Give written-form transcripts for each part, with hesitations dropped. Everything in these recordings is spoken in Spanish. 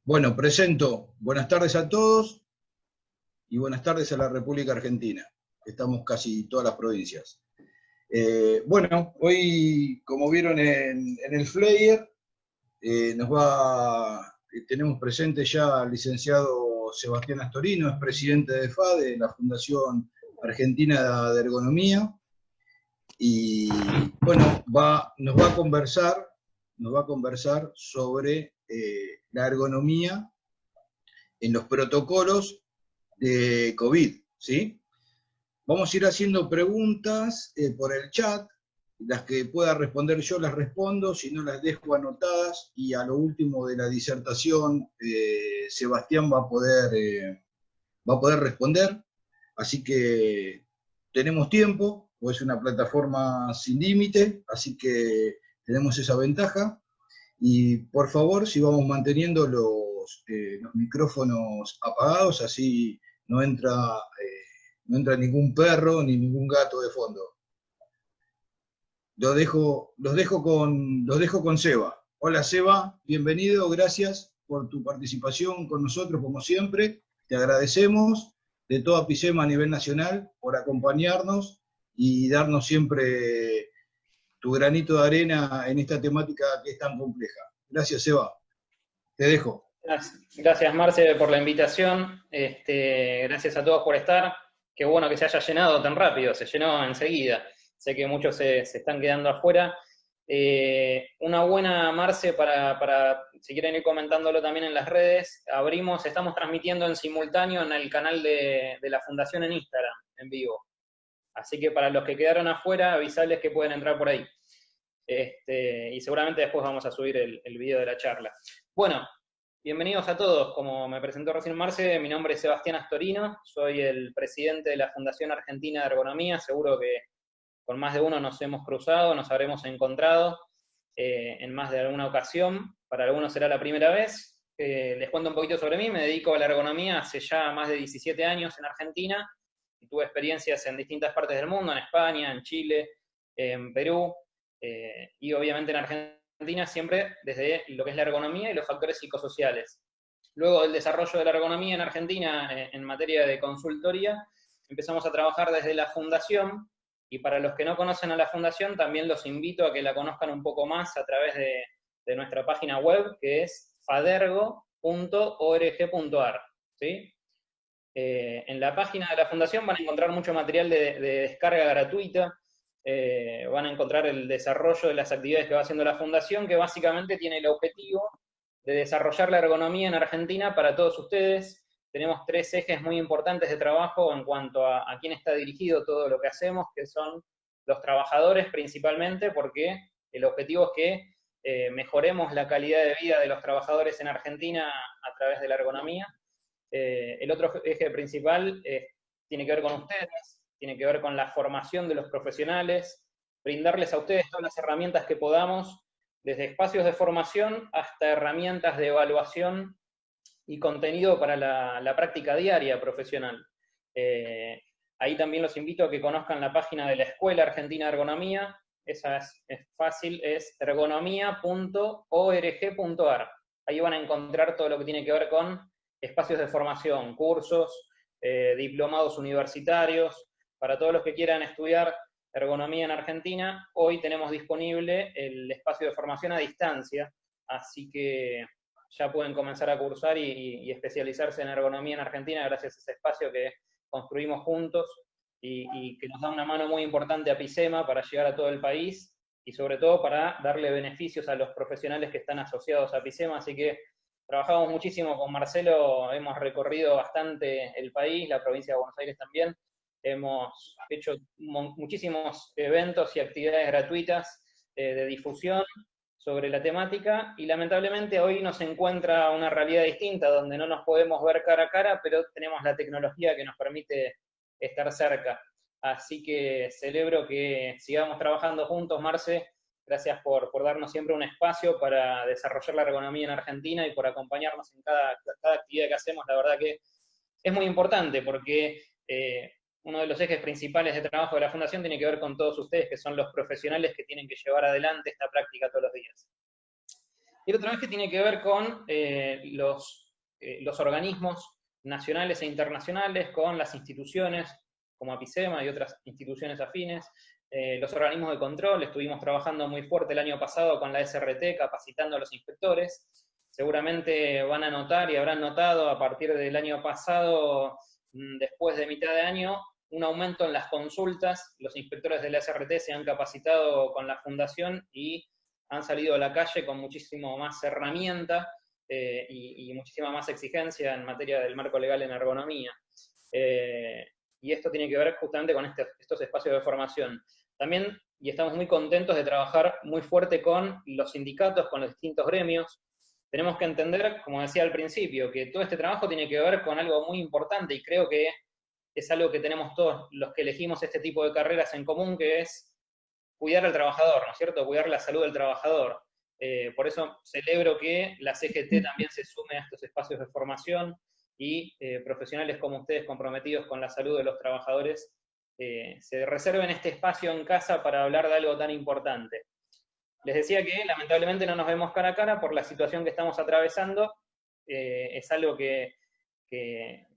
Bueno, presento. Buenas tardes a todos y buenas tardes a la República Argentina. Estamos casi todas las provincias. Bueno, hoy, como vieron en el flyer, tenemos presente ya al licenciado Sebastián Astorino, es presidente de FA, de la Fundación Argentina de Ergonomía, y bueno, nos va a conversar sobre la ergonomía en los protocolos de COVID, ¿sí? Vamos a ir haciendo preguntas por el chat, las que pueda responder yo las respondo, si no las dejo anotadas, y a lo último de la disertación Sebastián va a poder responder, así que tenemos tiempo, pues es una plataforma sin límite, así que tenemos esa ventaja. Y por favor, si vamos manteniendo los micrófonos apagados, así no entra, no entra ningún perro ni ningún gato de fondo. Los dejo con Seba. Hola Seba, bienvenido, gracias por tu participación con nosotros como siempre. Te agradecemos de toda Pisema a nivel nacional por acompañarnos y darnos siempre tu granito de arena en esta temática que es tan compleja. Gracias, Seba. Te dejo. Gracias, Marce, por la invitación. Gracias a todos por estar. Qué bueno que se haya llenado tan rápido, se llenó enseguida. Sé que muchos se están quedando afuera. Una buena, Marce, si quieren ir comentándolo también en las redes, estamos transmitiendo en simultáneo en el canal de la Fundación en Instagram, en vivo. Así que para los que quedaron afuera, avisarles que pueden entrar por ahí. Y seguramente después vamos a subir el video de la charla. Bueno, bienvenidos a todos. Como me presentó recién Marce, mi nombre es Sebastián Astorino, soy el presidente de la Fundación Argentina de Ergonomía. Seguro que con más de uno nos hemos cruzado, nos habremos encontrado en más de alguna ocasión. Para algunos será la primera vez. Les cuento un poquito sobre mí. Me dedico a la ergonomía hace ya más de 17 años en Argentina. Y tuve experiencias en distintas partes del mundo, en España, en Chile, en Perú, y obviamente en Argentina siempre desde lo que es la ergonomía y los factores psicosociales. Luego del desarrollo de la ergonomía en Argentina en materia de consultoría, empezamos a trabajar desde la fundación, y para los que no conocen a la fundación, también los invito a que la conozcan un poco más a través de nuestra página web, que es fadergo.org.ar, ¿sí? En la página de la fundación van a encontrar mucho material de descarga gratuita, van a encontrar el desarrollo de las actividades que va haciendo la fundación, que básicamente tiene el objetivo de desarrollar la ergonomía en Argentina para todos ustedes. Tenemos 3 ejes muy importantes de trabajo en cuanto a quién está dirigido todo lo que hacemos, que son los trabajadores principalmente, porque el objetivo es que mejoremos la calidad de vida de los trabajadores en Argentina a través de la ergonomía. El otro eje principal tiene que ver con ustedes, tiene que ver con la formación de los profesionales, brindarles a ustedes todas las herramientas que podamos, desde espacios de formación hasta herramientas de evaluación y contenido para la práctica diaria profesional. Ahí también los invito a que conozcan la página de la Escuela Argentina de Ergonomía. Esa es fácil, es ergonomía.org.ar. Ahí van a encontrar todo lo que tiene que ver con espacios de formación, cursos, diplomados universitarios. Para todos los que quieran estudiar ergonomía en Argentina, hoy tenemos disponible el espacio de formación a distancia, así que ya pueden comenzar a cursar y especializarse en ergonomía en Argentina gracias a ese espacio que construimos juntos y que nos da una mano muy importante a Pisema para llegar a todo el país y sobre todo para darle beneficios a los profesionales que están asociados a Pisema. Así que trabajamos muchísimo con Marcelo, hemos recorrido bastante el país, la provincia de Buenos Aires también. Hemos hecho muchísimos eventos y actividades gratuitas de difusión sobre la temática, y lamentablemente hoy nos encuentra una realidad distinta, donde no nos podemos ver cara a cara, pero tenemos la tecnología que nos permite estar cerca. Así que celebro que sigamos trabajando juntos, Marce. Gracias por darnos siempre un espacio para desarrollar la ergonomía en Argentina y por acompañarnos en cada actividad que hacemos. La verdad que es muy importante porque uno de los ejes principales de trabajo de la Fundación tiene que ver con todos ustedes, que son los profesionales que tienen que llevar adelante esta práctica todos los días. Y otra vez que tiene que ver con los organismos nacionales e internacionales, con las instituciones como APICEMA y otras instituciones afines, los organismos de control. Estuvimos trabajando muy fuerte el año pasado con la SRT, capacitando a los inspectores. Seguramente van a notar y habrán notado a partir del año pasado, después de mitad de año, un aumento en las consultas. Los inspectores de la SRT se han capacitado con la fundación y han salido a la calle con muchísimo más herramienta y muchísima más exigencia en materia del marco legal en ergonomía. Y esto tiene que ver justamente con estos espacios de formación. También, y estamos muy contentos de trabajar muy fuerte con los sindicatos, con los distintos gremios. Tenemos que entender, como decía al principio, que todo este trabajo tiene que ver con algo muy importante, y creo que es algo que tenemos todos los que elegimos este tipo de carreras en común, que es cuidar al trabajador, ¿no es cierto? Cuidar la salud del trabajador. Por eso celebro que la CGT también se sume a estos espacios de formación y profesionales como ustedes comprometidos con la salud de los trabajadores se reserven este espacio en casa para hablar de algo tan importante. Les decía que lamentablemente no nos vemos cara a cara por la situación que estamos atravesando. Es algo que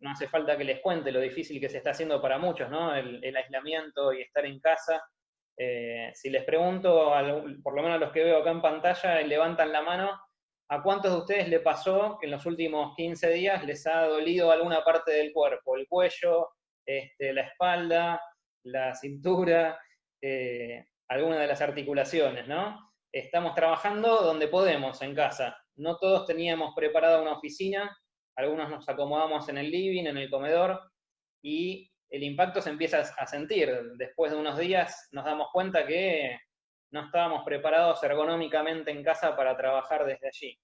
no hace falta que les cuente lo difícil que se está haciendo para muchos, ¿no? El aislamiento y estar en casa. Si les pregunto, por lo menos a los que veo acá en pantalla, levantan la mano, ¿a cuántos de ustedes le pasó que en los últimos 15 días les ha dolido alguna parte del cuerpo? El cuello, la espalda, la cintura, alguna de las articulaciones, ¿no? Estamos trabajando donde podemos, en casa. No todos teníamos preparada una oficina, algunos nos acomodamos en el living, en el comedor, y el impacto se empieza a sentir. Después de unos días nos damos cuenta que no estábamos preparados ergonómicamente en casa para trabajar desde allí.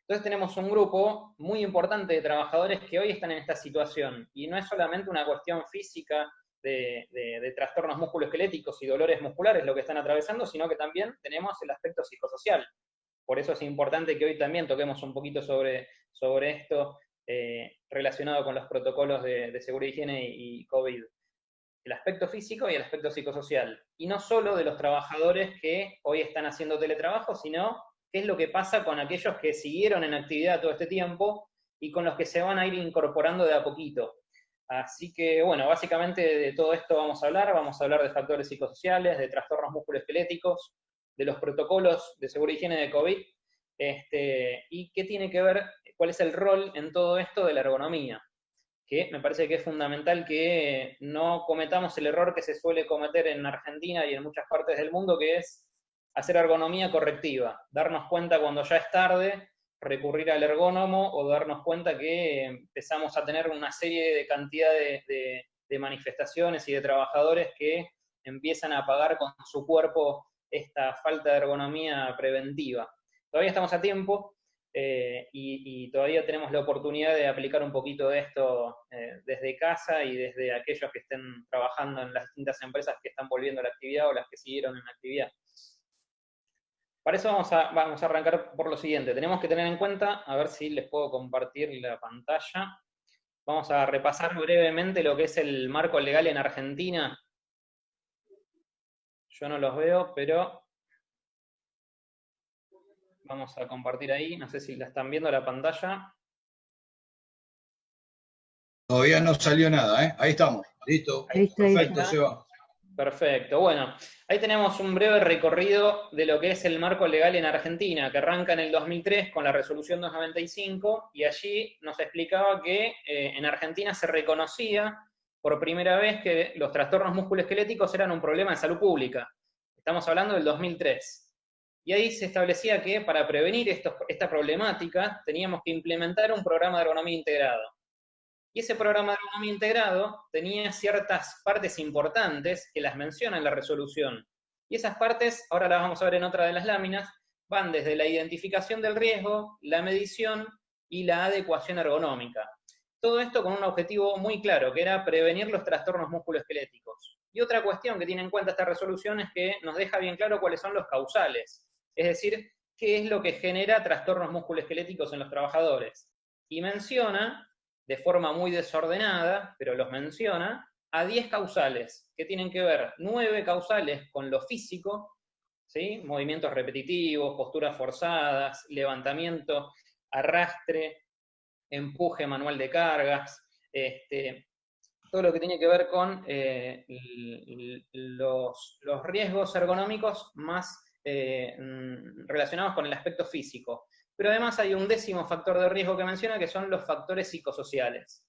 Entonces tenemos un grupo muy importante de trabajadores que hoy están en esta situación, y no es solamente una cuestión física de trastornos musculoesqueléticos y dolores musculares lo que están atravesando, sino que también tenemos el aspecto psicosocial. Por eso es importante que hoy también toquemos un poquito sobre esto, relacionado con los protocolos de seguridad, higiene y COVID. El aspecto físico y el aspecto psicosocial. Y no solo de los trabajadores que hoy están haciendo teletrabajo, sino qué es lo que pasa con aquellos que siguieron en actividad todo este tiempo y con los que se van a ir incorporando de a poquito. Así que, bueno, básicamente de todo esto vamos a hablar de factores psicosociales, de trastornos musculoesqueléticos, de los protocolos de seguridad y higiene de COVID, y qué tiene que ver, cuál es el rol en todo esto de la ergonomía, que me parece que es fundamental que no cometamos el error que se suele cometer en Argentina y en muchas partes del mundo, que es hacer ergonomía correctiva, darnos cuenta cuando ya es tarde, recurrir al ergónomo, o darnos cuenta que empezamos a tener una serie de cantidad de manifestaciones y de trabajadores que empiezan a pagar con su cuerpo esta falta de ergonomía preventiva. Todavía estamos a tiempo, y todavía tenemos la oportunidad de aplicar un poquito de esto desde casa y desde aquellos que estén trabajando en las distintas empresas que están volviendo a la actividad o las que siguieron en la actividad. Para eso vamos a arrancar por lo siguiente. Tenemos que tener en cuenta, a ver si les puedo compartir la pantalla. Vamos a repasar brevemente lo que es el marco legal en Argentina. Yo no los veo, pero vamos a compartir ahí. No sé si la están viendo la pantalla. Todavía no salió nada, ¿eh? Ahí estamos. Listo. Perfecto, Seba. Perfecto. Bueno, ahí tenemos un breve recorrido de lo que es el marco legal en Argentina, que arranca en el 2003 con la resolución 295, y allí nos explicaba que en Argentina se reconocía por primera vez que los trastornos musculoesqueléticos eran un problema de salud pública. Estamos hablando del 2003. Y ahí se establecía que para prevenir esta problemática teníamos que implementar un programa de ergonomía integrado. Y ese programa de ergonomía integrado tenía ciertas partes importantes que las menciona en la resolución. Y esas partes, ahora las vamos a ver en otra de las láminas, van desde la identificación del riesgo, la medición y la adecuación ergonómica. Todo esto con un objetivo muy claro, que era prevenir los trastornos musculoesqueléticos. Y otra cuestión que tiene en cuenta esta resolución es que nos deja bien claro cuáles son los causales. Es decir, qué es lo que genera trastornos musculoesqueléticos en los trabajadores. Y menciona, de forma muy desordenada, pero los menciona, a 10 causales, que tienen que ver 9 causales con lo físico, ¿sí? Movimientos repetitivos, posturas forzadas, levantamiento, arrastre, empuje manual de cargas, todo lo que tiene que ver con los riesgos ergonómicos más relacionados con el aspecto físico. Pero además hay un 10º factor de riesgo que menciona, que son los factores psicosociales.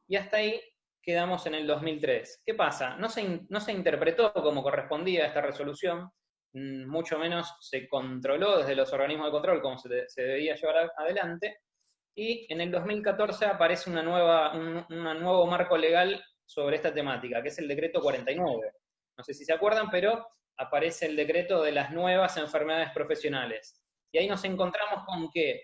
Y hasta ahí quedamos en el 2003. ¿Qué pasa? No se interpretó como correspondía esta resolución, mucho menos se controló desde los organismos de control como se debía llevar adelante, y en el 2014 aparece un nuevo marco legal sobre esta temática, que es el decreto 49. No sé si se acuerdan, pero aparece el decreto de las nuevas enfermedades profesionales. Y ahí nos encontramos con que,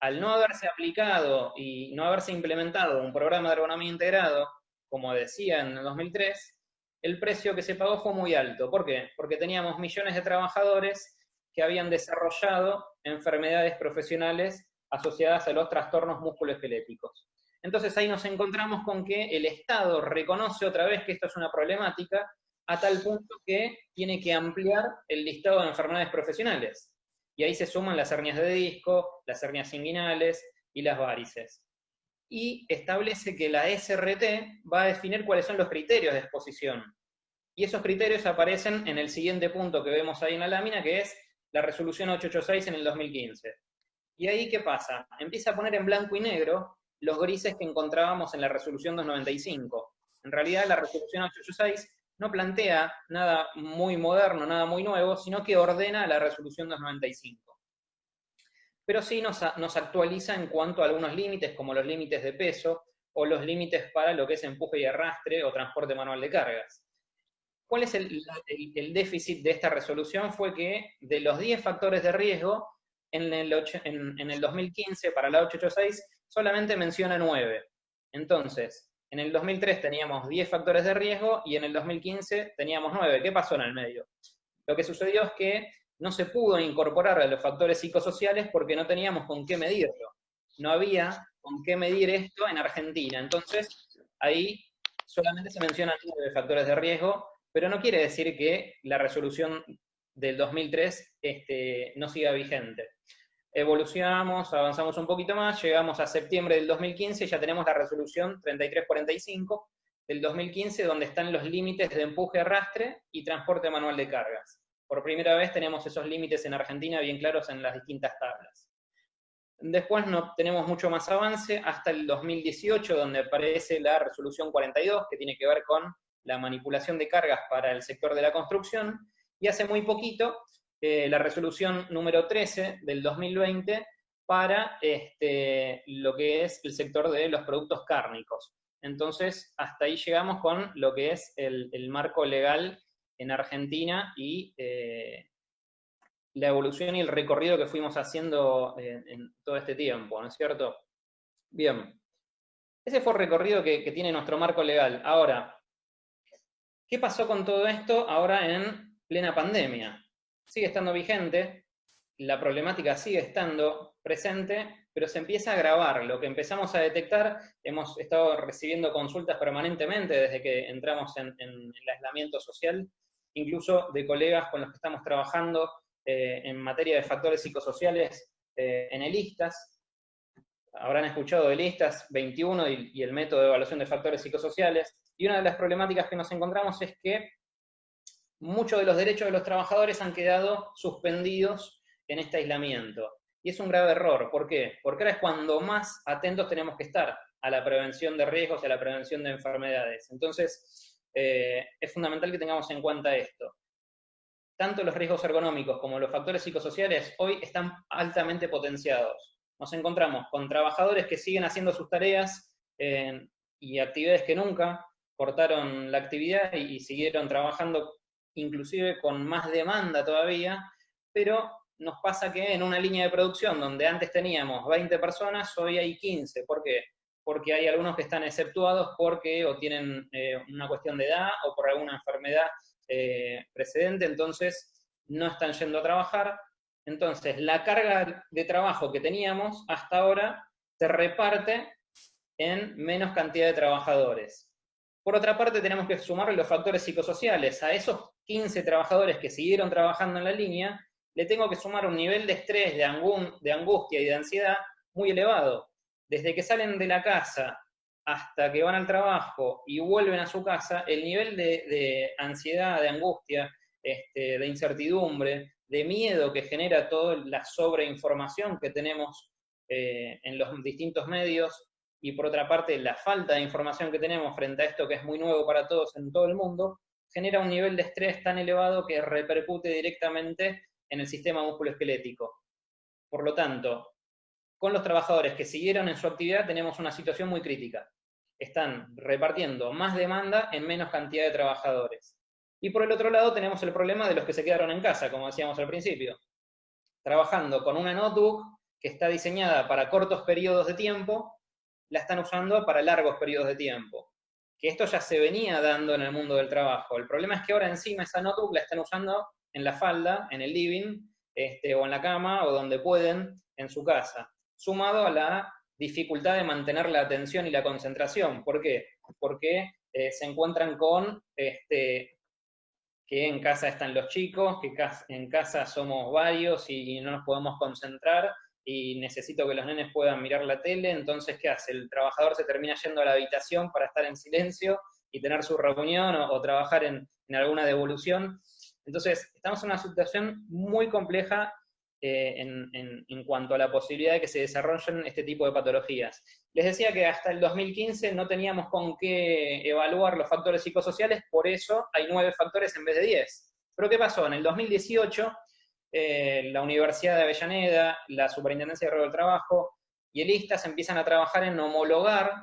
al no haberse aplicado y no haberse implementado un programa de ergonomía integrado, como decía en el 2003, el precio que se pagó fue muy alto. ¿Por qué? Porque teníamos millones de trabajadores que habían desarrollado enfermedades profesionales asociadas a los trastornos musculoesqueléticos. Entonces ahí nos encontramos con que el Estado reconoce otra vez que esto es una problemática, a tal punto que tiene que ampliar el listado de enfermedades profesionales. Y ahí se suman las hernias de disco, las hernias inguinales y las varices. Y establece que la SRT va a definir cuáles son los criterios de exposición. Y esos criterios aparecen en el siguiente punto que vemos ahí en la lámina, que es la resolución 886 en el 2015. Y ahí, ¿qué pasa? Empieza a poner en blanco y negro los grises que encontrábamos en la resolución 295. En realidad, la resolución 886 no plantea nada muy moderno, nada muy nuevo, sino que ordena la resolución 295. Pero sí nos actualiza en cuanto a algunos límites, como los límites de peso, o los límites para lo que es empuje y arrastre, o transporte manual de cargas. ¿Cuál es el déficit de esta resolución? Fue que de los 10 factores de riesgo, en el 2015, para la 886, solamente menciona 9. Entonces, en el 2003 teníamos 10 factores de riesgo y en el 2015 teníamos 9. ¿Qué pasó en el medio? Lo que sucedió es que no se pudo incorporar a los factores psicosociales porque no teníamos con qué medirlo. No había con qué medir esto en Argentina. Entonces, ahí solamente se mencionan 9 factores de riesgo, pero no quiere decir que la resolución del 2003 no siga vigente. Evolucionamos, avanzamos un poquito más, llegamos a septiembre del 2015 y ya tenemos la resolución 3345 del 2015, donde están los límites de empuje, arrastre y transporte manual de cargas. Por primera vez tenemos esos límites en Argentina bien claros en las distintas tablas. Después no tenemos mucho más avance hasta el 2018, donde aparece la resolución 42, que tiene que ver con la manipulación de cargas para el sector de la construcción, y hace muy poquito la resolución número 13 del 2020 para lo que es el sector de los productos cárnicos. Entonces, hasta ahí llegamos con lo que es el marco legal en Argentina y la evolución y el recorrido que fuimos haciendo en todo este tiempo, ¿no es cierto? Bien, ese fue el recorrido que tiene nuestro marco legal. Ahora, ¿qué pasó con todo esto ahora en plena pandemia? Sigue estando vigente, la problemática sigue estando presente, pero se empieza a agravar. Lo que empezamos a detectar, hemos estado recibiendo consultas permanentemente desde que entramos en el aislamiento social, incluso de colegas con los que estamos trabajando en materia de factores psicosociales en el ISTAS. Habrán escuchado del ISTAS 21 y el método de evaluación de factores psicosociales. Y una de las problemáticas que nos encontramos es que muchos de los derechos de los trabajadores han quedado suspendidos en este aislamiento. Y es un grave error. ¿Por qué? Porque ahora es cuando más atentos tenemos que estar a la prevención de riesgos y a la prevención de enfermedades. Entonces, es fundamental que tengamos en cuenta esto. Tanto los riesgos ergonómicos como los factores psicosociales hoy están altamente potenciados. Nos encontramos con trabajadores que siguen haciendo sus tareas y actividades que nunca cortaron la actividad y siguieron trabajando inclusive con más demanda todavía, pero nos pasa que en una línea de producción donde antes teníamos 20 personas, hoy hay 15. ¿Por qué? Porque hay algunos que están exceptuados porque o tienen una cuestión de edad o por alguna enfermedad precedente, entonces no están yendo a trabajar. Entonces, la carga de trabajo que teníamos hasta ahora se reparte en menos cantidad de trabajadores. Por otra parte, tenemos que sumarle los factores psicosociales. A esos 15 trabajadores que siguieron trabajando en la línea, le tengo que sumar un nivel de estrés, de angustia y de ansiedad muy elevado. Desde que salen de la casa hasta que van al trabajo y vuelven a su casa, el nivel de ansiedad, de angustia, de incertidumbre, de miedo que genera toda la sobreinformación que tenemos en los distintos medios, y por otra parte la falta de información que tenemos frente a esto que es muy nuevo para todos en todo el mundo, genera un nivel de estrés tan elevado que repercute directamente en el sistema musculoesquelético. Por lo tanto, con los trabajadores que siguieron en su actividad tenemos una situación muy crítica. Están repartiendo más demanda en menos cantidad de trabajadores. Y por el otro lado tenemos el problema de los que se quedaron en casa, como decíamos al principio, trabajando con una notebook que está diseñada para cortos periodos de tiempo, la están usando para largos periodos de tiempo. Que esto ya se venía dando en el mundo del trabajo. El problema es que ahora encima esa notebook la están usando en la falda, en el living, o en la cama, o donde pueden, en su casa. Sumado a la dificultad de mantener la atención y la concentración. ¿Por qué? Porque se encuentran con que en casa están los chicos, que en casa somos varios y no nos podemos concentrar, y necesito que los nenes puedan mirar la tele. Entonces, ¿qué hace? El trabajador se termina yendo a la habitación para estar en silencio y tener su reunión o trabajar en alguna devolución. Entonces, estamos en una situación muy compleja en cuanto a la posibilidad de que se desarrollen este tipo de patologías. Les decía que hasta el 2015 no teníamos con qué evaluar los factores psicosociales, por eso hay 9 factores en vez de 10. Pero ¿qué pasó? En el 2018, la Universidad de Avellaneda, la Superintendencia de Riesgo del Trabajo y el ISTAS empiezan a trabajar en homologar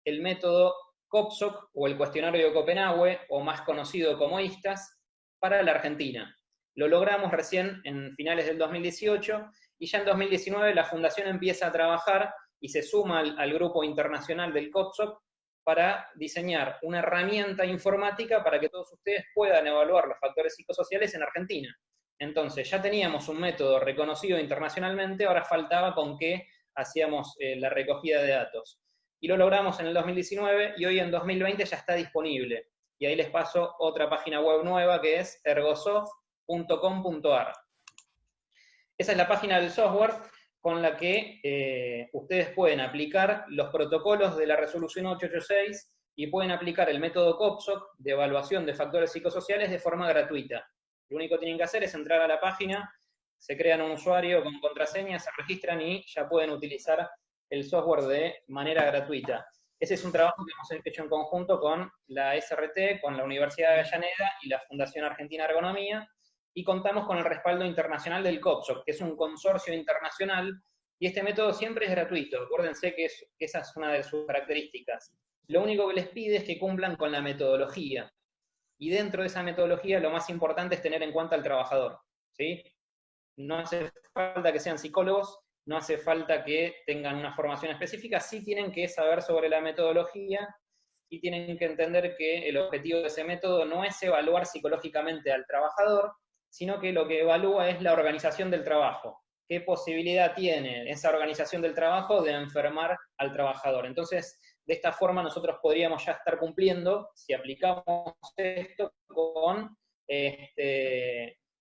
el método COPSOC o el cuestionario de Copenhague, o más conocido como ISTAS, para la Argentina. Lo logramos recién en finales del 2018 y ya en 2019 la Fundación empieza a trabajar y se suma al grupo internacional del COPSOC para diseñar una herramienta informática para que todos ustedes puedan evaluar los factores psicosociales en Argentina. Entonces, ya teníamos un método reconocido internacionalmente, ahora faltaba con qué hacíamos la recogida de datos. Y lo logramos en el 2019 y hoy en 2020 ya está disponible. Y ahí les paso otra página web nueva que es ergosoft.com.ar. Esa es la página del software con la que ustedes pueden aplicar los protocolos de la resolución 886 y pueden aplicar el método COPSOC de evaluación de factores psicosociales de forma gratuita. Lo único que tienen que hacer es entrar a la página, se crean un usuario con contraseña, se registran y ya pueden utilizar el software de manera gratuita. Ese es un trabajo que hemos hecho en conjunto con la SRT, con la Universidad de Avellaneda y la Fundación Argentina de Ergonomía, y contamos con el respaldo internacional del COPSOC, que es un consorcio internacional, y este método siempre es gratuito. Acuérdense que esa es una de sus características. Lo único que les pide es que cumplan con la metodología, y dentro de esa metodología lo más importante es tener en cuenta al trabajador, ¿sí? No hace falta que sean psicólogos, no hace falta que tengan una formación específica, sí tienen que saber sobre la metodología y tienen que entender que el objetivo de ese método no es evaluar psicológicamente al trabajador, sino que lo que evalúa es la organización del trabajo. ¿Qué posibilidad tiene esa organización del trabajo de enfermar al trabajador? Entonces, de esta forma nosotros podríamos ya estar cumpliendo, si aplicamos esto, con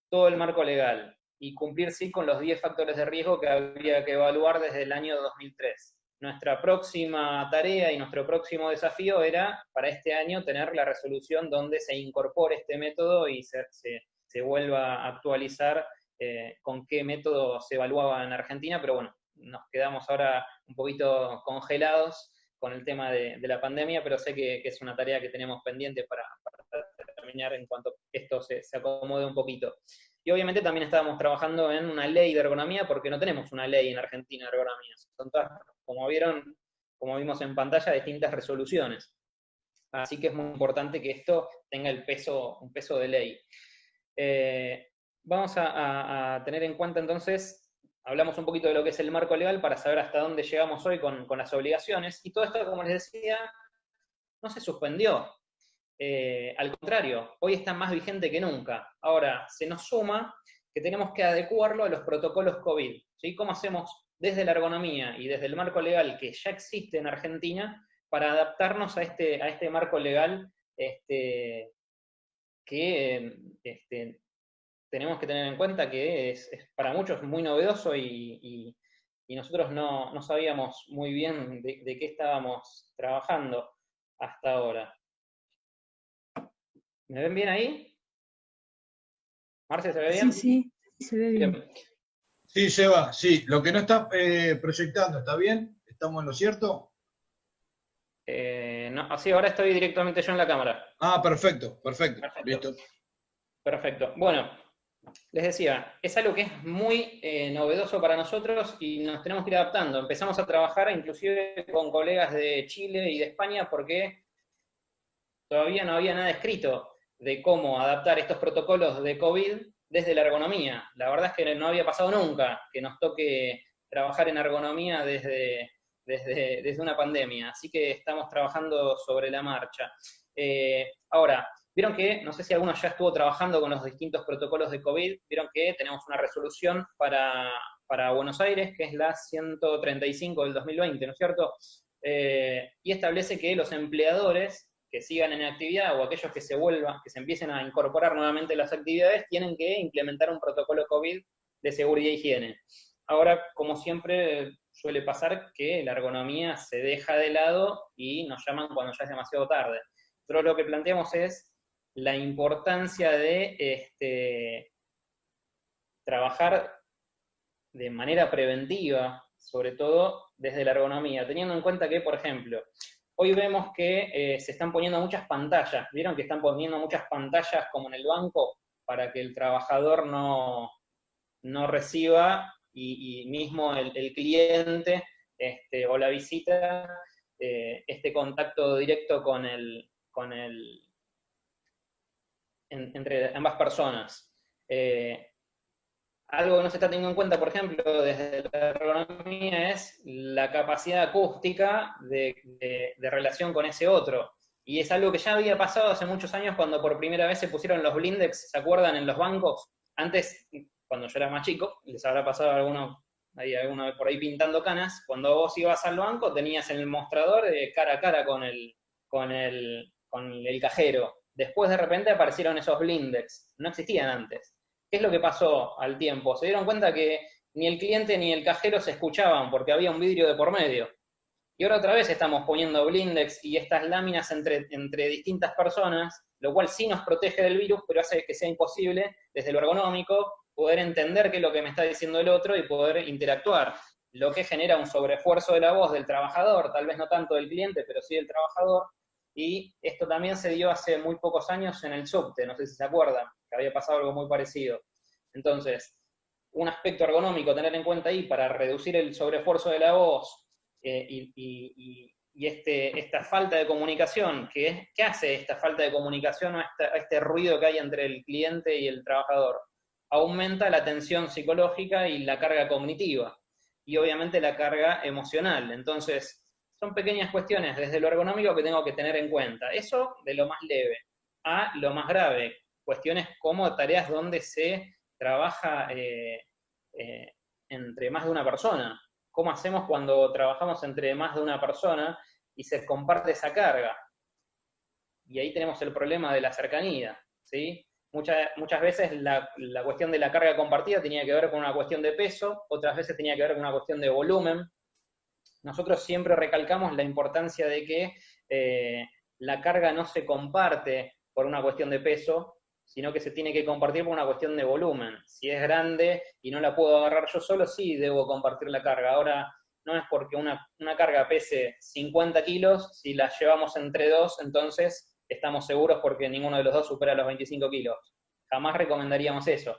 todo el marco legal, y cumplir sí con los 10 factores de riesgo que habría que evaluar desde el año 2003. Nuestra próxima tarea y nuestro próximo desafío era, para este año, tener la resolución donde se incorpore este método y se vuelva a actualizar con qué método se evaluaba en Argentina, pero bueno, nos quedamos ahora un poquito congelados con el tema de la pandemia, pero sé que es una tarea que tenemos pendiente para terminar en cuanto esto se acomode un poquito. Y obviamente también estábamos trabajando en una ley de ergonomía, porque no tenemos una ley en Argentina de ergonomía. Son todas, como vimos en pantalla, distintas resoluciones. Así que es muy importante que esto tenga un peso de ley. Vamos a tener en cuenta entonces, hablamos un poquito de lo que es el marco legal para saber hasta dónde llegamos hoy con las obligaciones, y todo esto, como les decía, no se suspendió. Al contrario, hoy está más vigente que nunca. Ahora, se nos suma que tenemos que adecuarlo a los protocolos COVID, ¿sí? ¿Cómo hacemos desde la ergonomía y desde el marco legal que ya existe en Argentina para adaptarnos a este marco legal que que tenemos que tener en cuenta que es para muchos muy novedoso y nosotros no sabíamos muy bien de qué estábamos trabajando hasta ahora. ¿Me ven bien ahí? ¿Marce, se ve bien? Sí, se ve bien. Bien. Sí, Seba, sí. Lo que no está proyectando, ¿está bien? ¿Estamos en lo cierto? No, así ahora estoy directamente yo en la cámara. Ah, perfecto, perfecto. Perfecto. Listo. Perfecto. Bueno, les decía, es algo que es muy novedoso para nosotros y nos tenemos que ir adaptando. Empezamos a trabajar inclusive con colegas de Chile y de España porque todavía no había nada escrito de cómo adaptar estos protocolos de COVID desde la ergonomía. La verdad es que no había pasado nunca que nos toque trabajar en ergonomía desde una pandemia, así que estamos trabajando sobre la marcha. Ahora, vieron que, no sé si alguno ya estuvo trabajando con los distintos protocolos de COVID, vieron que tenemos una resolución para Buenos Aires, que es la 135 del 2020, ¿no es cierto? Y establece que los empleadores que sigan en actividad o aquellos que se vuelvan, que se empiecen a incorporar nuevamente las actividades, tienen que implementar un protocolo COVID de seguridad e higiene. Ahora, como siempre suele pasar, que la ergonomía se deja de lado y nos llaman cuando ya es demasiado tarde. Nosotros lo que planteamos es la importancia de trabajar de manera preventiva, sobre todo desde la ergonomía, teniendo en cuenta que, por ejemplo, hoy vemos que se están poniendo muchas pantallas. ¿Vieron que están poniendo muchas pantallas como en el banco para que el trabajador no reciba y mismo el cliente o la visita este contacto directo entre ambas personas? Algo que no se está teniendo en cuenta, por ejemplo, desde la ergonomía es la capacidad acústica de relación con ese otro. Y es algo que ya había pasado hace muchos años cuando por primera vez se pusieron los blindex, ¿se acuerdan? En los bancos. Antes, cuando yo era más chico, les habrá pasado a alguno por ahí pintando canas, cuando vos ibas al banco tenías el mostrador cara a cara con el cajero. Después de repente aparecieron esos blindex, no existían antes. ¿Qué es lo que pasó al tiempo? Se dieron cuenta que ni el cliente ni el cajero se escuchaban porque había un vidrio de por medio. Y ahora otra vez estamos poniendo blindex y estas láminas entre distintas personas, lo cual sí nos protege del virus, pero hace que sea imposible, desde lo ergonómico, poder entender qué es lo que me está diciendo el otro y poder interactuar. Lo que genera un sobreesfuerzo de la voz del trabajador, tal vez no tanto del cliente, pero sí del trabajador. Y esto también se dio hace muy pocos años en el subte, no sé si se acuerdan, que había pasado algo muy parecido. Entonces, un aspecto ergonómico a tener en cuenta ahí para reducir el sobreesfuerzo de la voz y esta falta de comunicación, ¿qué hace esta falta de comunicación o este ruido que hay entre el cliente y el trabajador? Aumenta la tensión psicológica y la carga cognitiva, y obviamente la carga emocional. Entonces, son pequeñas cuestiones desde lo ergonómico que tengo que tener en cuenta. Eso de lo más leve a lo más grave, cuestiones como tareas donde se trabaja entre más de una persona. ¿Cómo hacemos cuando trabajamos entre más de una persona y se comparte esa carga? Y ahí tenemos el problema de la cercanía, ¿sí? Muchas veces la cuestión de la carga compartida tenía que ver con una cuestión de peso, otras veces tenía que ver con una cuestión de volumen. Nosotros siempre recalcamos la importancia de que la carga no se comparte por una cuestión de peso, sino que se tiene que compartir por una cuestión de volumen. Si es grande y no la puedo agarrar yo solo, sí debo compartir la carga. Ahora, no es porque una carga pese 50 kilos, si la llevamos entre dos, entonces estamos seguros porque ninguno de los dos supera los 25 kilos. Jamás recomendaríamos eso.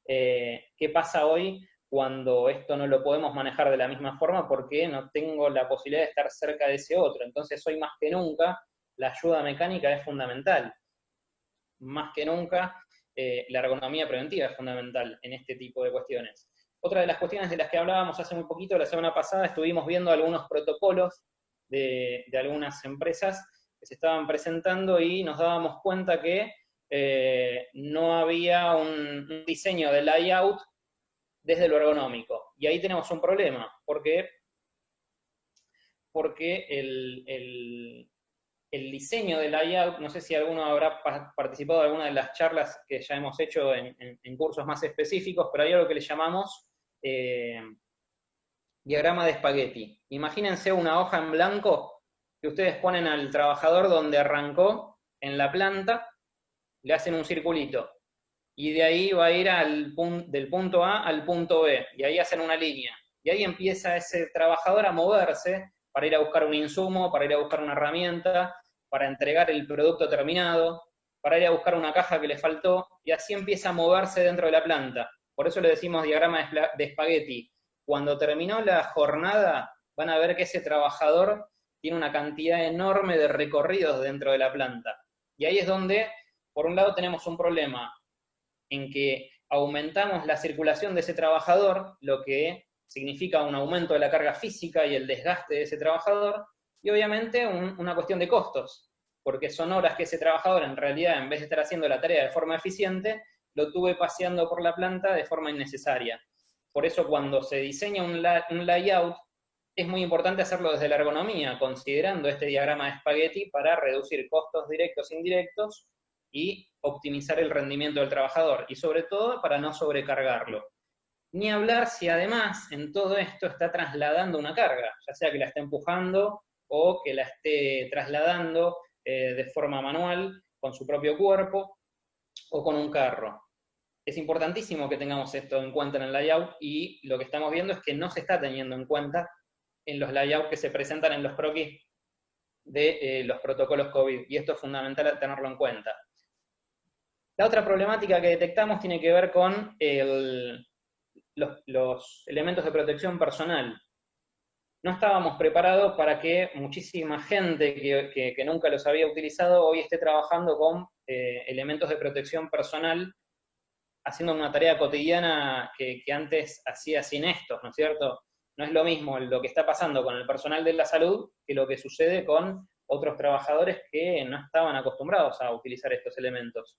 ¿Qué pasa hoy cuando esto no lo podemos manejar de la misma forma porque no tengo la posibilidad de estar cerca de ese otro? Entonces hoy más que nunca la ayuda mecánica es fundamental. Más que nunca la ergonomía preventiva es fundamental en este tipo de cuestiones. Otra de las cuestiones de las que hablábamos hace muy poquito, la semana pasada, estuvimos viendo algunos protocolos de algunas empresas que se estaban presentando y nos dábamos cuenta que no había un diseño de layout desde lo ergonómico. Y ahí tenemos un problema, porque el diseño del layout, no sé si alguno habrá participado de alguna de las charlas que ya hemos hecho en cursos más específicos, pero hay algo que le llamamos diagrama de espagueti. Imagínense una hoja en blanco que ustedes ponen al trabajador donde arrancó en la planta, le hacen un circulito, y de ahí va a ir del punto A al punto B, y ahí hacen una línea. Y ahí empieza ese trabajador a moverse para ir a buscar un insumo, para ir a buscar una herramienta, para entregar el producto terminado, para ir a buscar una caja que le faltó, y así empieza a moverse dentro de la planta. Por eso le decimos diagrama de espagueti. Cuando terminó la jornada, van a ver que ese trabajador tiene una cantidad enorme de recorridos dentro de la planta. Y ahí es donde, por un lado, tenemos un problema en que aumentamos la circulación de ese trabajador, lo que significa un aumento de la carga física y el desgaste de ese trabajador, y obviamente una cuestión de costos, porque son horas que ese trabajador en realidad, en vez de estar haciendo la tarea de forma eficiente, lo tuve paseando por la planta de forma innecesaria. Por eso cuando se diseña un layout, es muy importante hacerlo desde la ergonomía, considerando este diagrama de espagueti para reducir costos directos e indirectos y optimizar el rendimiento del trabajador, y sobre todo para no sobrecargarlo. Ni hablar si además en todo esto está trasladando una carga, ya sea que la esté empujando o que la esté trasladando de forma manual con su propio cuerpo o con un carro. Es importantísimo que tengamos esto en cuenta en el layout, y lo que estamos viendo es que no se está teniendo en cuenta en los layouts que se presentan en los croquis de los protocolos COVID, y esto es fundamental tenerlo en cuenta. La otra problemática que detectamos tiene que ver con los elementos de protección personal. No estábamos preparados para que muchísima gente que nunca los había utilizado hoy esté trabajando con elementos de protección personal, haciendo una tarea cotidiana que antes hacía sin estos, ¿no es cierto? No es lo mismo lo que está pasando con el personal de la salud que lo que sucede con otros trabajadores que no estaban acostumbrados a utilizar estos elementos.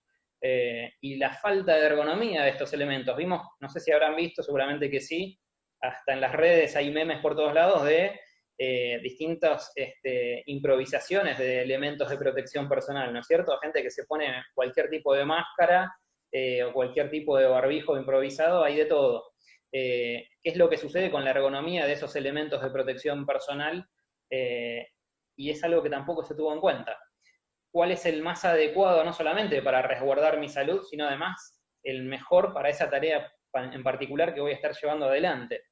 Y la falta de ergonomía de estos elementos. Vimos, no sé si habrán visto, seguramente que sí, hasta en las redes hay memes por todos lados de distintas improvisaciones de elementos de protección personal, ¿no es cierto? Gente que se pone cualquier tipo de máscara o cualquier tipo de barbijo improvisado, hay de todo. ¿Qué es lo que sucede con la ergonomía de esos elementos de protección personal? Y es algo que tampoco se tuvo en cuenta. ¿Cuál es el más adecuado, no solamente para resguardar mi salud, sino además el mejor para esa tarea en particular que voy a estar llevando adelante?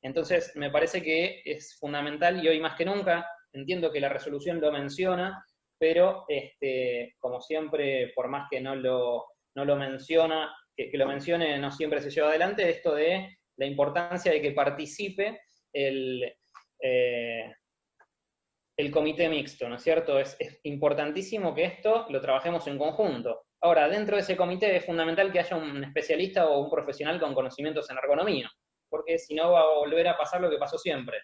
Entonces, me parece que es fundamental, y hoy más que nunca, entiendo que la resolución lo menciona, pero como siempre, por más que no lo menciona, que lo mencione no siempre se lleva adelante, esto de la importancia de que participe el comité mixto, ¿no es cierto? Es importantísimo que esto lo trabajemos en conjunto. Ahora, dentro de ese comité es fundamental que haya un especialista o un profesional con conocimientos en ergonomía, porque si no va a volver a pasar lo que pasó siempre.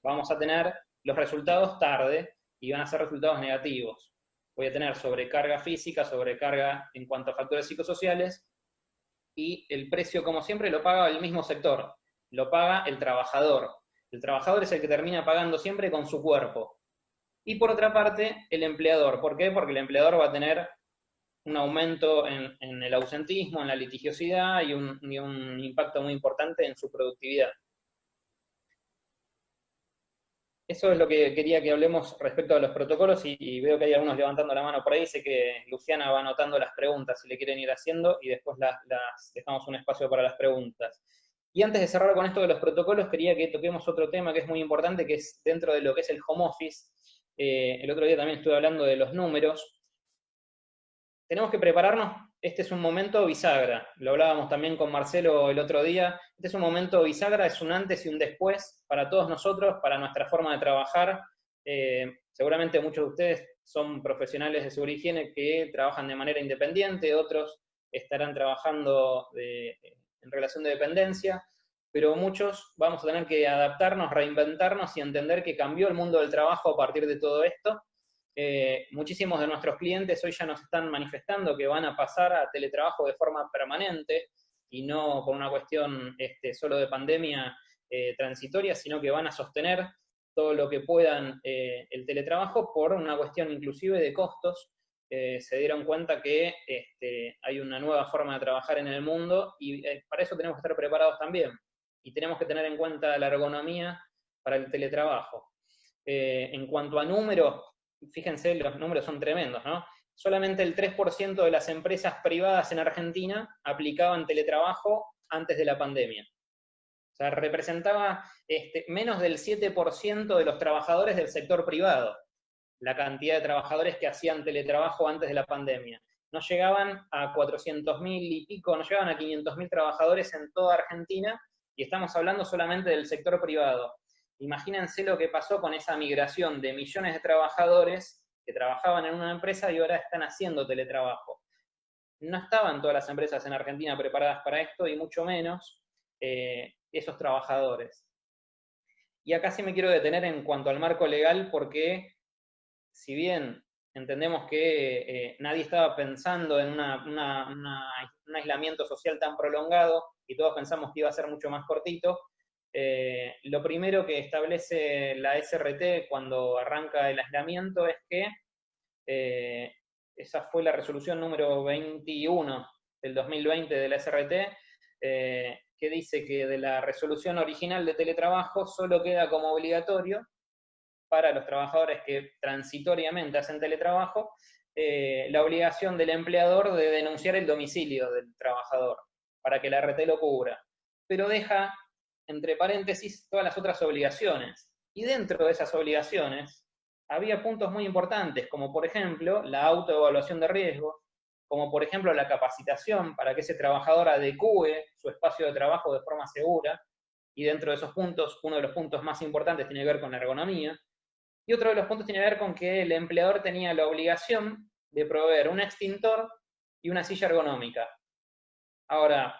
Vamos a tener los resultados tarde y van a ser resultados negativos. Voy a tener sobrecarga física, sobrecarga en cuanto a factores psicosociales, y el precio, como siempre, lo paga el mismo sector, lo paga el trabajador. El trabajador es el que termina pagando siempre con su cuerpo. Y por otra parte, el empleador. ¿Por qué? Porque el empleador va a tener un aumento en el ausentismo, en la litigiosidad y un impacto muy importante en su productividad. Eso es lo que quería que hablemos respecto a los protocolos, y veo que hay algunos levantando la mano por ahí. Sé que Luciana va anotando las preguntas si le quieren ir haciendo, y después las dejamos un espacio para las preguntas. Y antes de cerrar con esto de los protocolos, quería que toquemos otro tema que es muy importante, que es dentro de lo que es el home office. El otro día también estuve hablando de los números. Tenemos que prepararnos, este es un momento bisagra, lo hablábamos también con Marcelo el otro día, este es un momento bisagra, es un antes y un después para todos nosotros, para nuestra forma de trabajar. Seguramente muchos de ustedes son profesionales de seguridad y higiene que trabajan de manera independiente, otros estarán trabajando en relación de dependencia, pero muchos vamos a tener que adaptarnos, reinventarnos y entender que cambió el mundo del trabajo a partir de todo esto. Muchísimos de nuestros clientes hoy ya nos están manifestando que van a pasar a teletrabajo de forma permanente y no por una cuestión solo de pandemia transitoria, sino que van a sostener todo lo que puedan el teletrabajo por una cuestión inclusive de costos. Se dieron cuenta que hay una nueva forma de trabajar en el mundo y para eso tenemos que estar preparados también. Y tenemos que tener en cuenta la ergonomía para el teletrabajo. En cuanto a números, fíjense, los números son tremendos, ¿no? Solamente el 3% de las empresas privadas en Argentina aplicaban teletrabajo antes de la pandemia. O sea, representaba menos del 7% de los trabajadores del sector privado, la cantidad de trabajadores que hacían teletrabajo antes de la pandemia. No llegaban a 400.000 y pico, no llegaban a 500.000 trabajadores en toda Argentina, y estamos hablando solamente del sector privado. Imagínense lo que pasó con esa migración de millones de trabajadores que trabajaban en una empresa y ahora están haciendo teletrabajo. No estaban todas las empresas en Argentina preparadas para esto, y mucho menos esos trabajadores. Y acá sí me quiero detener en cuanto al marco legal, porque si bien entendemos que nadie estaba pensando en un aislamiento social tan prolongado, y todos pensamos que iba a ser mucho más cortito, lo primero que establece la SRT cuando arranca el aislamiento es que esa fue la resolución número 21 del 2020 de la SRT, que dice que de la resolución original de teletrabajo solo queda como obligatorio para los trabajadores que transitoriamente hacen teletrabajo la obligación del empleador de denunciar el domicilio del trabajador para que la RT lo cubra. Pero deja, entre paréntesis, todas las otras obligaciones. Y dentro de esas obligaciones había puntos muy importantes, como por ejemplo la autoevaluación de riesgos, como por ejemplo la capacitación para que ese trabajador adecúe su espacio de trabajo de forma segura, y dentro de esos puntos, uno de los puntos más importantes tiene que ver con la ergonomía, y otro de los puntos tiene que ver con que el empleador tenía la obligación de proveer un extintor y una silla ergonómica. Ahora,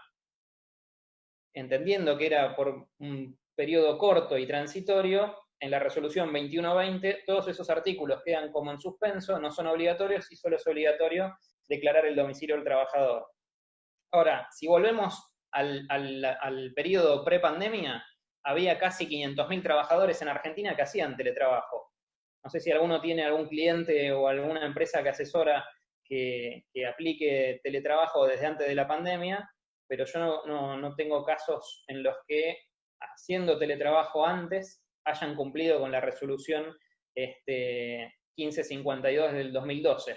entendiendo que era por un periodo corto y transitorio, en la resolución 2120 todos esos artículos quedan como en suspenso, no son obligatorios, y solo es obligatorio declarar el domicilio del trabajador. Ahora, si volvemos al periodo prepandemia, había casi 500.000 trabajadores en Argentina que hacían teletrabajo. No sé si alguno tiene algún cliente o alguna empresa que asesora que aplique teletrabajo desde antes de la pandemia, pero yo no tengo casos en los que, haciendo teletrabajo antes, hayan cumplido con la resolución 1552 del 2012. O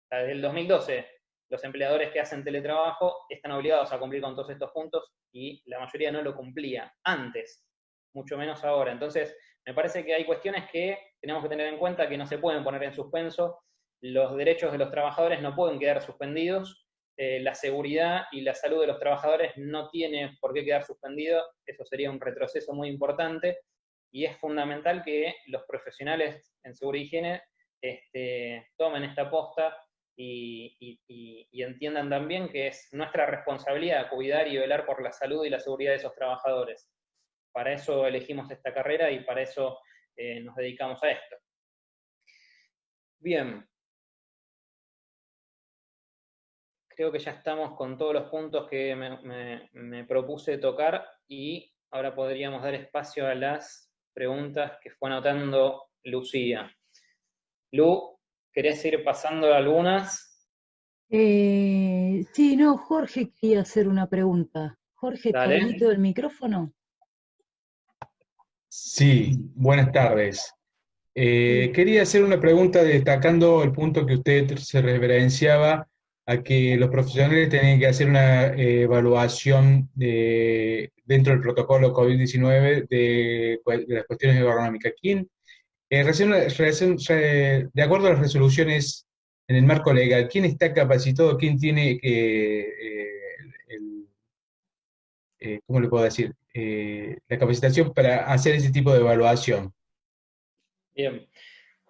sea, desde el 2012, los empleadores que hacen teletrabajo están obligados a cumplir con todos estos puntos, y la mayoría no lo cumplía antes, mucho menos ahora. Entonces, me parece que hay cuestiones que tenemos que tener en cuenta que no se pueden poner en suspenso. Los derechos de los trabajadores no pueden quedar suspendidos. La seguridad y la salud de los trabajadores no tiene por qué quedar suspendido. Eso sería un retroceso muy importante. Y es fundamental que los profesionales en seguridad y higiene tomen esta posta y entiendan también que es nuestra responsabilidad cuidar y velar por la salud y la seguridad de esos trabajadores. Para eso elegimos esta carrera y para eso nos dedicamos a esto. Bien. Creo que ya estamos con todos los puntos que me propuse tocar, y ahora podríamos dar espacio a las preguntas que fue anotando Lucía. Lu, ¿querés ir pasando algunas? Sí, no, Jorge quería hacer una pregunta. Jorge, ¿te Dale. habilito el micrófono? Sí, buenas tardes. Quería hacer una pregunta destacando el punto que usted se referenciaba a que los profesionales tienen que hacer una evaluación dentro del protocolo COVID-19 de las cuestiones ergonómicas. De acuerdo a las resoluciones en el marco legal, ¿quién está capacitado? ¿Quién tiene ¿cómo le puedo decir? La capacitación para hacer ese tipo de evaluación? Bien.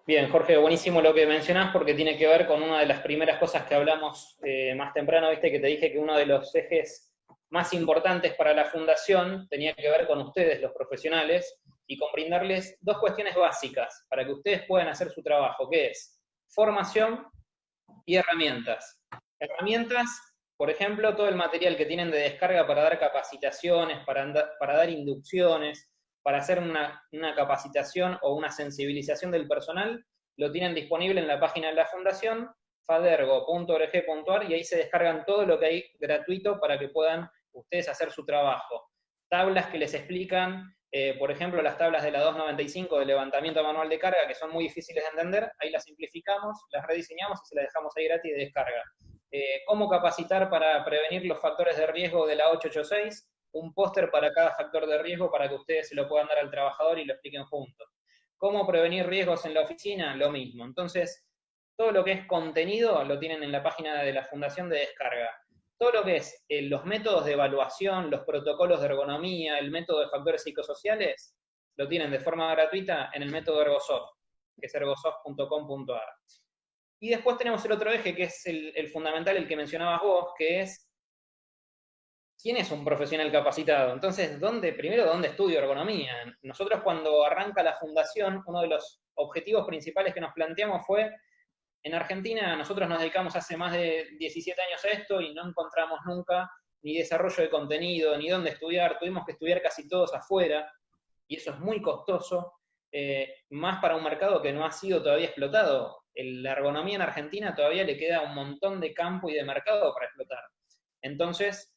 Bien, Jorge, buenísimo lo que mencionás, porque tiene que ver con una de las primeras cosas que hablamos más temprano, viste, que te dije que uno de los ejes más importantes para la fundación tenía que ver con ustedes, los profesionales, y con brindarles dos cuestiones básicas para que ustedes puedan hacer su trabajo, que es formación y herramientas. Herramientas, por ejemplo, todo el material que tienen de descarga para dar capacitaciones, para dar inducciones, para hacer una capacitación o una sensibilización del personal, lo tienen disponible en la página de la Fundación, fadergo.org.ar, y ahí se descargan todo lo que hay gratuito para que puedan ustedes hacer su trabajo. Tablas que les explican, por ejemplo, las tablas de la 295 de levantamiento manual de carga, que son muy difíciles de entender, ahí las simplificamos, las rediseñamos y se las dejamos ahí gratis de descarga. Cómo capacitar para prevenir los factores de riesgo de la 886, un póster para cada factor de riesgo para que ustedes se lo puedan dar al trabajador y lo expliquen juntos. Cómo prevenir riesgos en la oficina, lo mismo. Entonces, todo lo que es contenido lo tienen en la página de la Fundación de descarga. Todo lo que es los métodos de evaluación, los protocolos de ergonomía, el método de factores psicosociales, lo tienen de forma gratuita en el método Ergosoft, que es ergosoft.com.ar. Y después tenemos el otro eje, que es el fundamental, el que mencionabas vos, que es ¿quién es un profesional capacitado? Entonces, primero, ¿dónde estudio ergonomía? Nosotros cuando arranca la fundación, uno de los objetivos principales que nos planteamos fue, en Argentina nosotros nos dedicamos hace más de 17 años a esto y no encontramos nunca ni desarrollo de contenido, ni dónde estudiar, tuvimos que estudiar casi todos afuera, y eso es muy costoso, más para un mercado que no ha sido todavía explotado. La ergonomía en Argentina todavía le queda un montón de campo y de mercado para explotar. Entonces,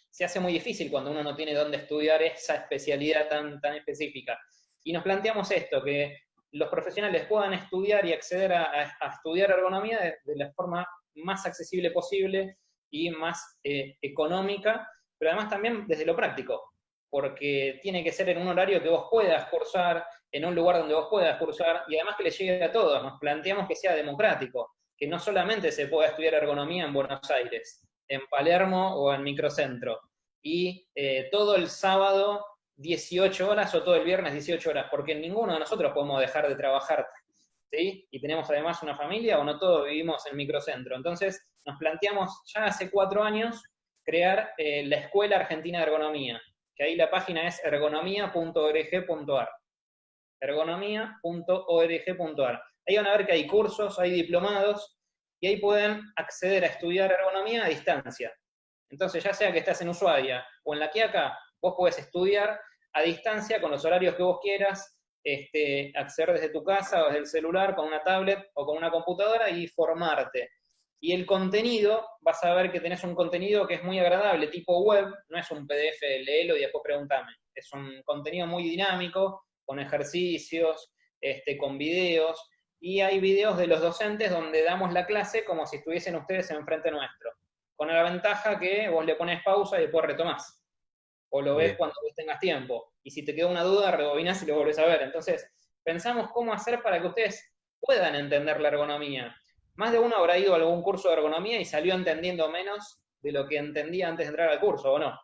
se hace muy difícil cuando uno no tiene dónde estudiar esa especialidad tan específica. Y nos planteamos esto, que los profesionales puedan estudiar y acceder a estudiar ergonomía de la forma más accesible posible y más económica, pero además también desde lo práctico, porque tiene que ser en un horario que vos puedas cursar, en un lugar donde vos puedas cursar, y además que le llegue a todos. Nos planteamos que sea democrático, que no solamente se pueda estudiar ergonomía en Buenos Aires, en Palermo o en Microcentro, y todo el sábado 18 horas o todo el viernes 18 horas, porque ninguno de nosotros podemos dejar de trabajar, ¿sí? Y tenemos además una familia, o no todos vivimos en Microcentro. Entonces nos planteamos ya hace 4 años crear la Escuela Argentina de Ergonomía, que ahí la página es ergonomia.org.ar. ergonomia.org.ar. Ahí van a ver que hay cursos, hay diplomados, y ahí pueden acceder a estudiar ergonomía a distancia. Entonces, ya sea que estás en Ushuaia o en La Quiaca, vos podés estudiar a distancia con los horarios que vos quieras, acceder desde tu casa o desde el celular, con una tablet o con una computadora y formarte. Y el contenido, vas a ver que tenés un contenido que es muy agradable, tipo web, no es un PDF, léelo y después preguntame. Es un contenido muy dinámico, con ejercicios, con videos, y hay videos de los docentes donde damos la clase como si estuviesen ustedes enfrente nuestro, con la ventaja que vos le pones pausa y después retomás, o lo ves cuando vos tengas tiempo, y si te queda una duda, rebobinás y lo volvés a ver. Entonces, pensamos cómo hacer para que ustedes puedan entender la ergonomía. Más de uno habrá ido a algún curso de ergonomía y salió entendiendo menos de lo que entendía antes de entrar al curso, ¿o no?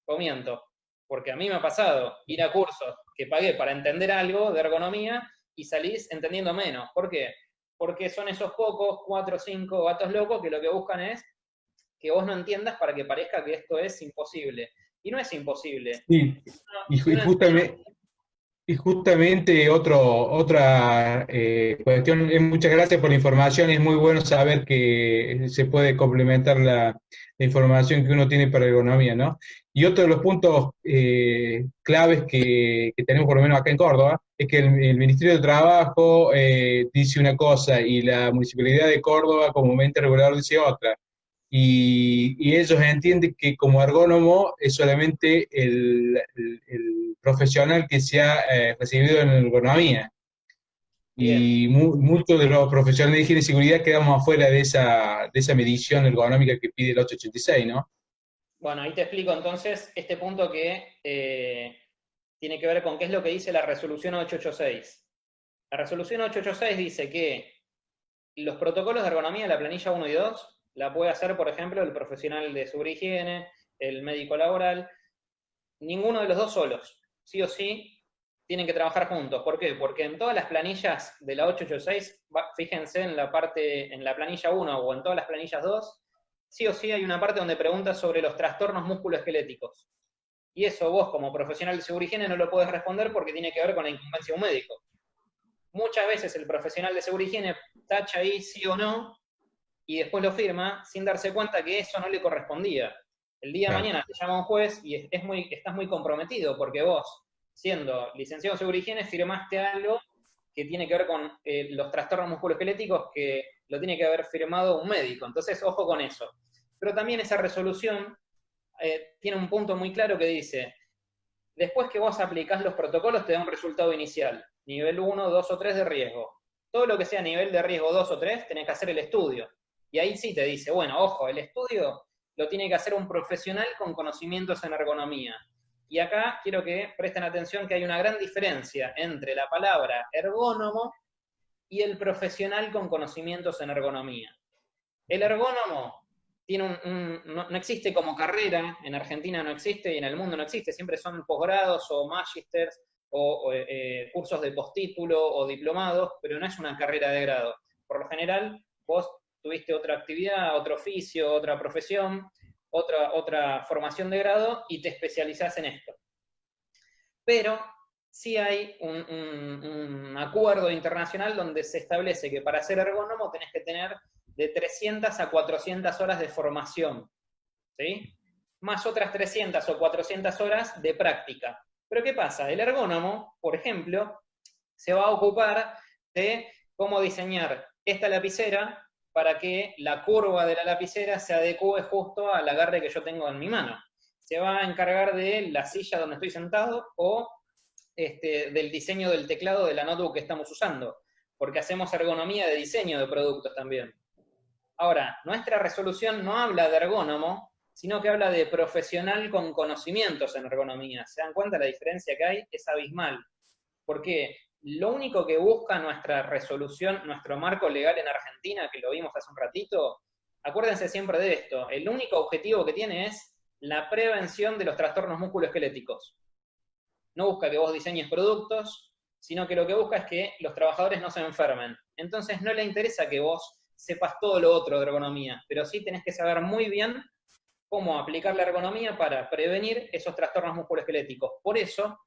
O miento, porque a mí me ha pasado ir a cursos que pagué para entender algo de ergonomía y salís entendiendo menos. ¿Por qué? Porque son esos pocos, 4 o 5 gatos locos que lo que buscan es que vos no entiendas para que parezca que esto es imposible. Y no es imposible. Sí, y justamente otra cuestión, muchas gracias por la información, es muy bueno saber que se puede complementar la información que uno tiene para ergonomía, ¿no? Y otro de los puntos claves que tenemos por lo menos acá en Córdoba, es que el Ministerio de Trabajo dice una cosa y la Municipalidad de Córdoba como ente regulador dice otra. Y ellos entienden que como ergónomo es solamente el profesional que se ha recibido en ergonomía. Bien. Y muchos de los profesionales de higiene y seguridad quedamos afuera de esa medición ergonómica que pide el 886, ¿no? Bueno, ahí te explico entonces este punto que tiene que ver con qué es lo que dice la resolución 886. La resolución 886 dice que los protocolos de ergonomía de la planilla 1 y 2 la puede hacer, por ejemplo, el profesional de seguridad y higiene, el médico laboral, ninguno de los dos solos. Sí o sí, tienen que trabajar juntos. ¿Por qué? Porque en todas las planillas de la 886, fíjense en la planilla 1 o en todas las planillas 2, sí o sí hay una parte donde pregunta sobre los trastornos musculoesqueléticos. Y eso vos, como profesional de seguridad y higiene, no lo podés responder porque tiene que ver con la incumbencia de un médico. Muchas veces el profesional de seguridad y higiene tacha ahí sí o no, y después lo firma sin darse cuenta que eso no le correspondía. El día de mañana te llama un juez y estás muy comprometido, porque vos, siendo licenciado en seguridad y higiene, firmaste algo que tiene que ver con los trastornos musculoesqueléticos, que lo tiene que haber firmado un médico. Entonces, ojo con eso. Pero también esa resolución tiene un punto muy claro que dice, después que vos aplicás los protocolos, te da un resultado inicial, nivel 1, 2 o 3 de riesgo. Todo lo que sea nivel de riesgo 2 o 3, tenés que hacer el estudio. Y ahí sí te dice, bueno, ojo, el estudio lo tiene que hacer un profesional con conocimientos en ergonomía. Y acá quiero que presten atención que hay una gran diferencia entre la palabra ergónomo y el profesional con conocimientos en ergonomía. El ergónomo tiene no existe como carrera, en Argentina no existe y en el mundo no existe, siempre son posgrados o magísters o cursos de postítulo o diplomados, pero no es una carrera de grado. Por lo general, vos tuviste otra actividad, otro oficio, otra profesión, otra formación de grado y te especializás en esto. Pero sí hay un acuerdo internacional donde se establece que para ser ergónomo tenés que tener de 300 a 400 horas de formación, ¿sí? Más otras 300 o 400 horas de práctica. Pero ¿qué pasa? El ergónomo, por ejemplo, se va a ocupar de cómo diseñar esta lapicera para que la curva de la lapicera se adecue justo al agarre que yo tengo en mi mano. Se va a encargar de la silla donde estoy sentado o del diseño del teclado de la notebook que estamos usando, porque hacemos ergonomía de diseño de productos también. Ahora, nuestra resolución no habla de ergónomo, sino que habla de profesional con conocimientos en ergonomía. ¿Se dan cuenta la diferencia que hay? Es abismal. Porque lo único que busca nuestra resolución, nuestro marco legal en Argentina, que lo vimos hace un ratito, acuérdense siempre de esto, el único objetivo que tiene es la prevención de los trastornos musculoesqueléticos. No busca que vos diseñes productos, sino que lo que busca es que los trabajadores no se enfermen. Entonces no le interesa que vos sepas todo lo otro de ergonomía, pero sí tenés que saber muy bien cómo aplicar la ergonomía para prevenir esos trastornos musculoesqueléticos. Por eso,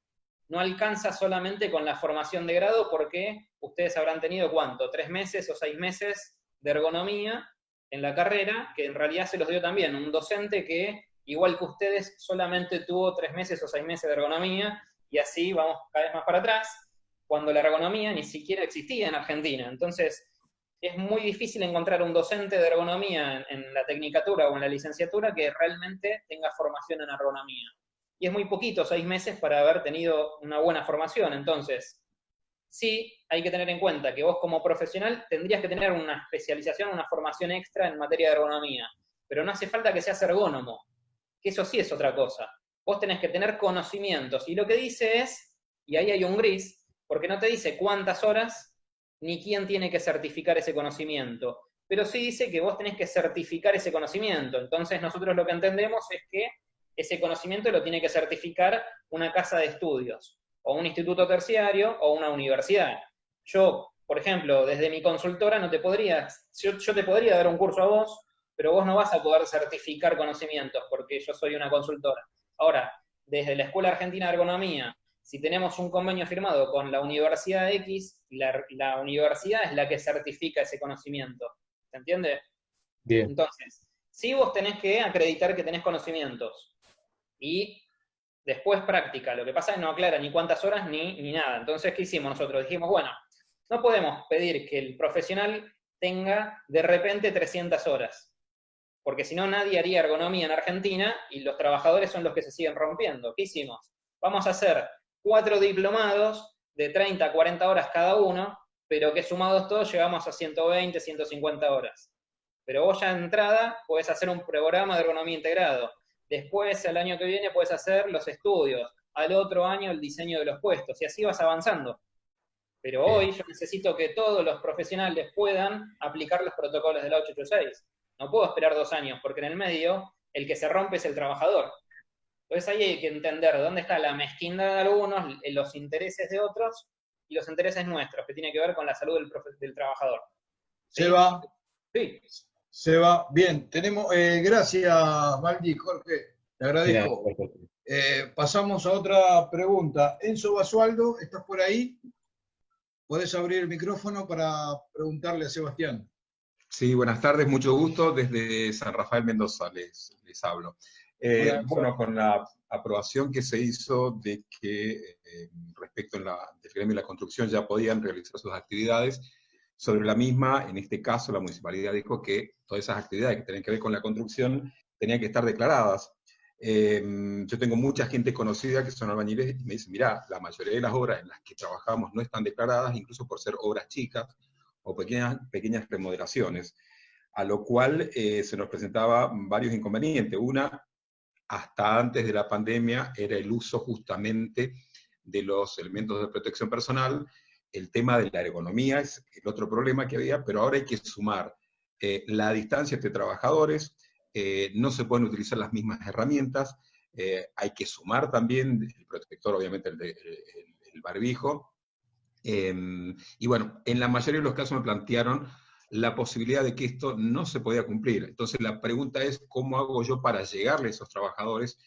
no alcanza solamente con la formación de grado, porque ustedes habrán tenido, ¿cuánto? 3 meses o 6 meses de ergonomía en la carrera, que en realidad se los dio también un docente que, igual que ustedes, solamente tuvo 3 meses o 6 meses de ergonomía, y así vamos cada vez más para atrás, cuando la ergonomía ni siquiera existía en Argentina. Entonces, es muy difícil encontrar un docente de ergonomía en la tecnicatura o en la licenciatura que realmente tenga formación en ergonomía. Y es muy poquito, 6 meses para haber tenido una buena formación. Entonces, sí hay que tener en cuenta que vos como profesional tendrías que tener una especialización, una formación extra en materia de ergonomía. Pero no hace falta que seas ergónomo, que eso sí es otra cosa. Vos tenés que tener conocimientos. Y lo que dice es, y ahí hay un gris, porque no te dice cuántas horas ni quién tiene que certificar ese conocimiento, pero sí dice que vos tenés que certificar ese conocimiento. Entonces nosotros lo que entendemos es que ese conocimiento lo tiene que certificar una casa de estudios, o un instituto terciario, o una universidad. Yo, por ejemplo, desde mi consultora yo te podría dar un curso a vos, pero vos no vas a poder certificar conocimientos, porque yo soy una consultora. Ahora, desde la Escuela Argentina de Ergonomía, si tenemos un convenio firmado con la Universidad X, la universidad es la que certifica ese conocimiento. ¿Se entiende? Bien. Entonces, sí vos tenés que acreditar que tenés conocimientos. Y después práctica. Lo que pasa es que no aclara ni cuántas horas ni nada. Entonces, ¿qué hicimos nosotros? Dijimos, bueno, no podemos pedir que el profesional tenga de repente 300 horas. Porque si no, nadie haría ergonomía en Argentina y los trabajadores son los que se siguen rompiendo. ¿Qué hicimos? Vamos a hacer 4 diplomados de 30 a 40 horas cada uno, pero que sumados todos llegamos a 120, 150 horas. Pero vos ya de entrada podés hacer un programa de ergonomía integrado. Después, el año que viene, podés hacer los estudios. Al otro año, el diseño de los puestos. Y así vas avanzando. Pero hoy yo necesito que todos los profesionales puedan aplicar los protocolos de la 886. No puedo esperar 2 años, porque en el medio el que se rompe es el trabajador. Entonces ahí hay que entender dónde está la mezquindad de algunos, los intereses de otros y los intereses nuestros, que tiene que ver con la salud del trabajador. ¿Sí? Seba. Sí. Seba, bien, tenemos, gracias Valdi, Jorge, te agradezco. Pasamos a otra pregunta. Enzo Basualdo, ¿estás por ahí? ¿Podés abrir el micrófono para preguntarle a Sebastián? Sí, buenas tardes, mucho gusto. Desde San Rafael Mendoza les hablo. Bueno, con la aprobación que se hizo de que respecto del gremio de la construcción ya podían realizar sus actividades, sobre la misma, en este caso la municipalidad dijo que todas esas actividades que tenían que ver con la construcción tenían que estar declaradas. Yo tengo mucha gente conocida que son albañiles y me dicen, mira, la mayoría de las obras en las que trabajamos no están declaradas, incluso por ser obras chicas o pequeñas remodelaciones, a lo cual se nos presentaban varios inconvenientes. Una, hasta antes de la pandemia, era el uso justamente de los elementos de protección personal. El tema de la ergonomía es el otro problema que había, pero ahora hay que sumar la distancia entre trabajadores, no se pueden utilizar las mismas herramientas, hay que sumar también el protector, obviamente el barbijo, y bueno, en la mayoría de los casos me plantearon la posibilidad de que esto no se podía cumplir. Entonces la pregunta es, ¿cómo hago yo para llegarle a esos trabajadores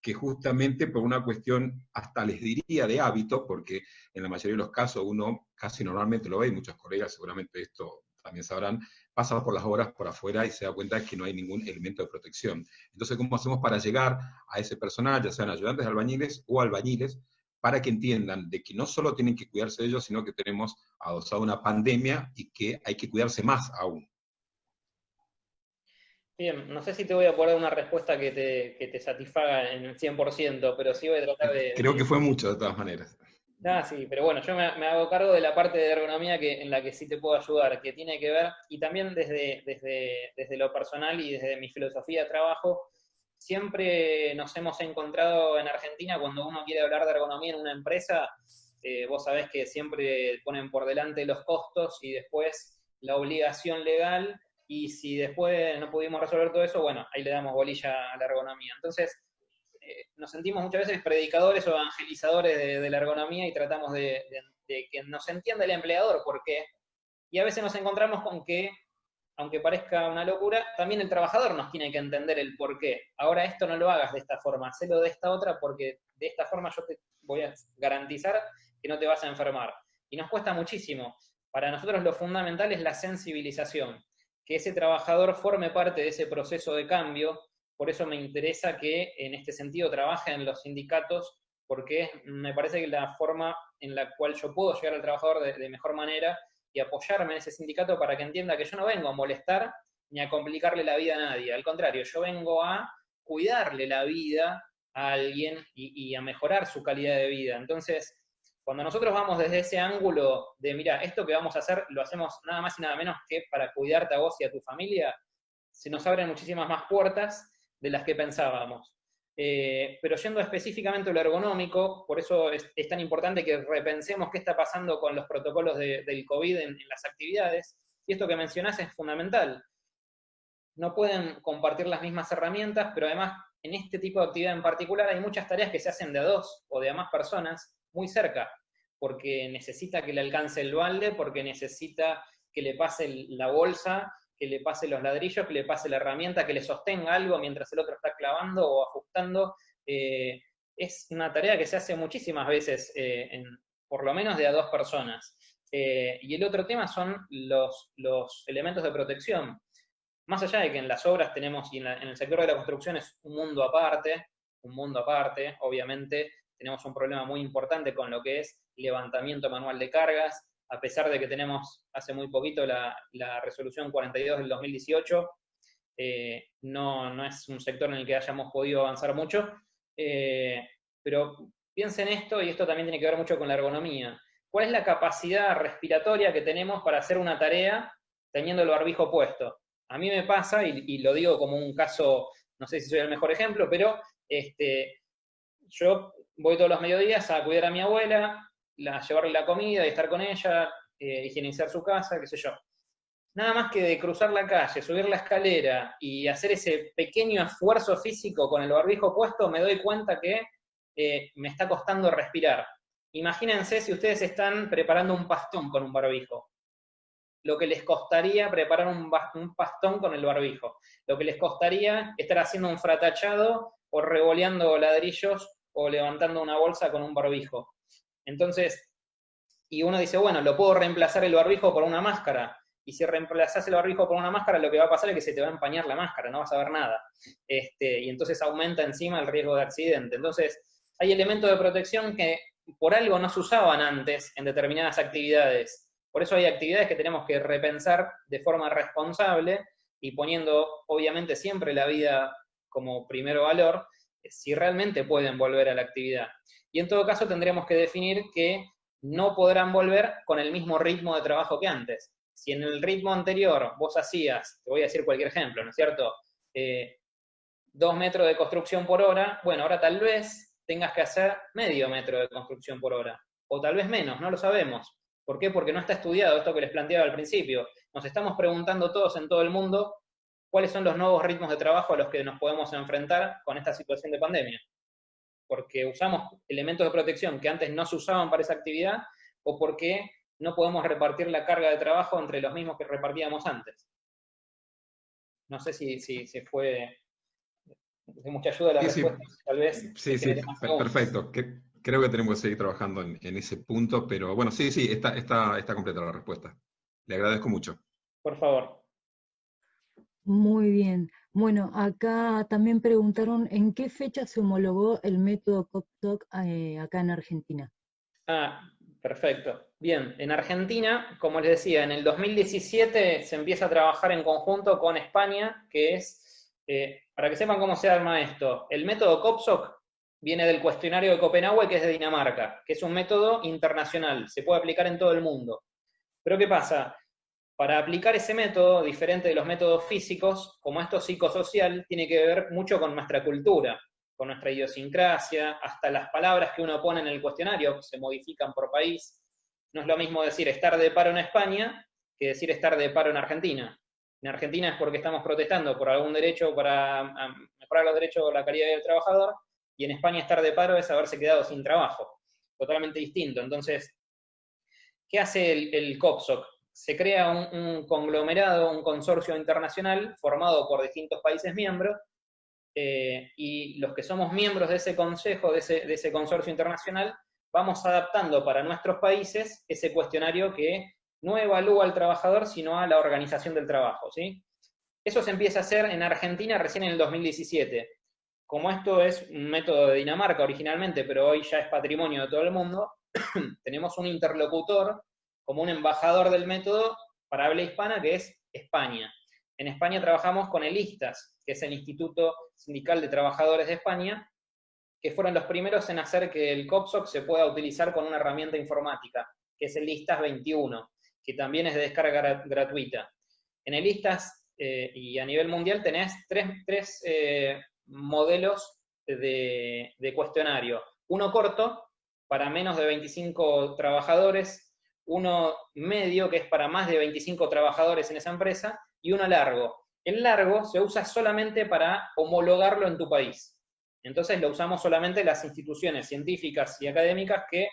que justamente por una cuestión, hasta les diría de hábito, porque en la mayoría de los casos uno casi normalmente lo ve, y muchos colegas seguramente esto también sabrán, pasa por las obras por afuera y se da cuenta que no hay ningún elemento de protección. Entonces, ¿cómo hacemos para llegar a ese personal, ya sean ayudantes de albañiles o albañiles, para que entiendan de que no solo tienen que cuidarse de ellos, sino que tenemos adosado una pandemia y que hay que cuidarse más aún? Bien, no sé si te voy a poder dar una respuesta que te satisfaga en el 100%, pero sí voy a tratar Creo que fue mucho, de todas maneras. Ah, sí, pero bueno, yo me hago cargo de la parte de ergonomía en la que sí te puedo ayudar, que tiene que ver, y también desde lo personal y desde mi filosofía de trabajo, siempre nos hemos encontrado en Argentina cuando uno quiere hablar de ergonomía en una empresa, vos sabés que siempre ponen por delante los costos y después la obligación legal, y si después no pudimos resolver todo eso, bueno, ahí le damos bolilla a la ergonomía. Entonces, nos sentimos muchas veces predicadores o evangelizadores de la ergonomía y tratamos de que nos entienda el empleador por qué. Y a veces nos encontramos con que, aunque parezca una locura, también el trabajador nos tiene que entender el por qué. Ahora esto no lo hagas de esta forma, hacelo de esta otra porque de esta forma yo te voy a garantizar que no te vas a enfermar. Y nos cuesta muchísimo. Para nosotros lo fundamental es la sensibilización, que ese trabajador forme parte de ese proceso de cambio. Por eso me interesa que en este sentido trabajen los sindicatos, porque me parece que la forma en la cual yo puedo llegar al trabajador de mejor manera y apoyarme en ese sindicato para que entienda que yo no vengo a molestar ni a complicarle la vida a nadie. Al contrario, yo vengo a cuidarle la vida a alguien y a mejorar su calidad de vida. Entonces, cuando nosotros vamos desde ese ángulo de, mira, esto que vamos a hacer lo hacemos nada más y nada menos que para cuidarte a vos y a tu familia, se nos abren muchísimas más puertas de las que pensábamos. Pero yendo específicamente a lo ergonómico, por eso es tan importante que repensemos qué está pasando con los protocolos del COVID en las actividades, y esto que mencionás es fundamental. No pueden compartir las mismas herramientas, pero además en este tipo de actividad en particular hay muchas tareas que se hacen de a dos o de a más personas muy cerca, porque necesita que le alcance el balde, porque necesita que le pase la bolsa, que le pase los ladrillos, que le pase la herramienta, que le sostenga algo mientras el otro está clavando o ajustando. Es una tarea que se hace muchísimas veces, por lo menos de a dos personas. Y el otro tema son los elementos de protección. Más allá de que en las obras tenemos, y en el sector de la construcción es un mundo aparte, obviamente tenemos un problema muy importante con lo que es levantamiento manual de cargas, a pesar de que tenemos hace muy poquito la resolución 42 del 2018, no es un sector en el que hayamos podido avanzar mucho, pero piensen esto, y esto también tiene que ver mucho con la ergonomía. ¿Cuál es la capacidad respiratoria que tenemos para hacer una tarea teniendo el barbijo puesto? A mí me pasa, y lo digo como un caso, no sé si soy el mejor ejemplo, pero yo voy todos los mediodías a cuidar a mi abuela, llevarle la comida y estar con ella, higienizar su casa, qué sé yo. Nada más que de cruzar la calle, subir la escalera y hacer ese pequeño esfuerzo físico con el barbijo puesto, me doy cuenta que me está costando respirar. Imagínense si ustedes están preparando un pastón con un barbijo. Lo que les costaría preparar un pastón con el barbijo. Lo que les costaría estar haciendo un fratachado o revoleando ladrillos o levantando una bolsa con un barbijo. Entonces, y uno dice, bueno, ¿lo puedo reemplazar el barbijo por una máscara? y si reemplazás el barbijo por una máscara, lo que va a pasar es que se te va a empañar la máscara, no vas a ver nada. Y entonces aumenta encima el riesgo de accidente. Entonces, hay elementos de protección que por algo no se usaban antes en determinadas actividades. Por eso hay actividades que tenemos que repensar de forma responsable y poniendo, obviamente, siempre la vida como primer valor, si realmente pueden volver a la actividad. Y en todo caso tendremos que definir que no podrán volver con el mismo ritmo de trabajo que antes. Si en el ritmo anterior vos hacías, te voy a decir cualquier ejemplo, ¿no es cierto? 2 metros de construcción por hora, bueno, ahora tal vez tengas que hacer medio metro de construcción por hora, o tal vez menos, no lo sabemos. ¿Por qué? Porque no está estudiado esto que les planteaba al principio. Nos estamos preguntando todos en todo el mundo cuáles son los nuevos ritmos de trabajo a los que nos podemos enfrentar con esta situación de pandemia. Porque usamos elementos de protección que antes no se usaban para esa actividad, o porque no podemos repartir la carga de trabajo entre los mismos que repartíamos antes. No sé si fue de mucha ayuda la respuesta, tal vez. Sí, perfecto. Creo que tenemos que seguir trabajando en ese punto, pero bueno, sí, está completa la respuesta. Le agradezco mucho. Por favor. Muy bien. Bueno, acá también preguntaron en qué fecha se homologó el método COPSOC acá en Argentina. Perfecto. Bien, en Argentina, como les decía, en el 2017 se empieza a trabajar en conjunto con España, que es, para que sepan cómo se arma esto, el método COPSOC viene del cuestionario de Copenhague, que es de Dinamarca, que es un método internacional, se puede aplicar en todo el mundo. Pero ¿qué pasa? Para aplicar ese método, diferente de los métodos físicos, como esto psicosocial, tiene que ver mucho con nuestra cultura, con nuestra idiosincrasia, hasta las palabras que uno pone en el cuestionario se modifican por país. No es lo mismo decir estar de paro en España que decir estar de paro en Argentina. En Argentina es porque estamos protestando por algún derecho para mejorar los derechos o la calidad del trabajador, y en España estar de paro es haberse quedado sin trabajo. Totalmente distinto. Entonces, ¿qué hace el COPSOC? Se crea un conglomerado, un consorcio internacional formado por distintos países miembros, y los que somos miembros de ese consejo, de ese consorcio internacional, vamos adaptando para nuestros países ese cuestionario que no evalúa al trabajador, sino a la organización del trabajo, ¿sí? Eso se empieza a hacer en Argentina recién en el 2017. Como esto es un método de Dinamarca originalmente, pero hoy ya es patrimonio de todo el mundo, tenemos un interlocutor como un embajador del método para habla hispana, que es España. En España trabajamos con el ISTAS, que es el Instituto Sindical de Trabajadores de España, que fueron los primeros en hacer que el COPSOC se pueda utilizar con una herramienta informática, que es el ISTAS 21, que también es de descarga gratuita. En el ISTAS y a nivel mundial tenés tres modelos de cuestionario. Uno corto, para menos de 25 trabajadores, uno medio, que es para más de 25 trabajadores en esa empresa, y uno largo. El largo se usa solamente para homologarlo en tu país. Entonces lo usamos solamente las instituciones científicas y académicas que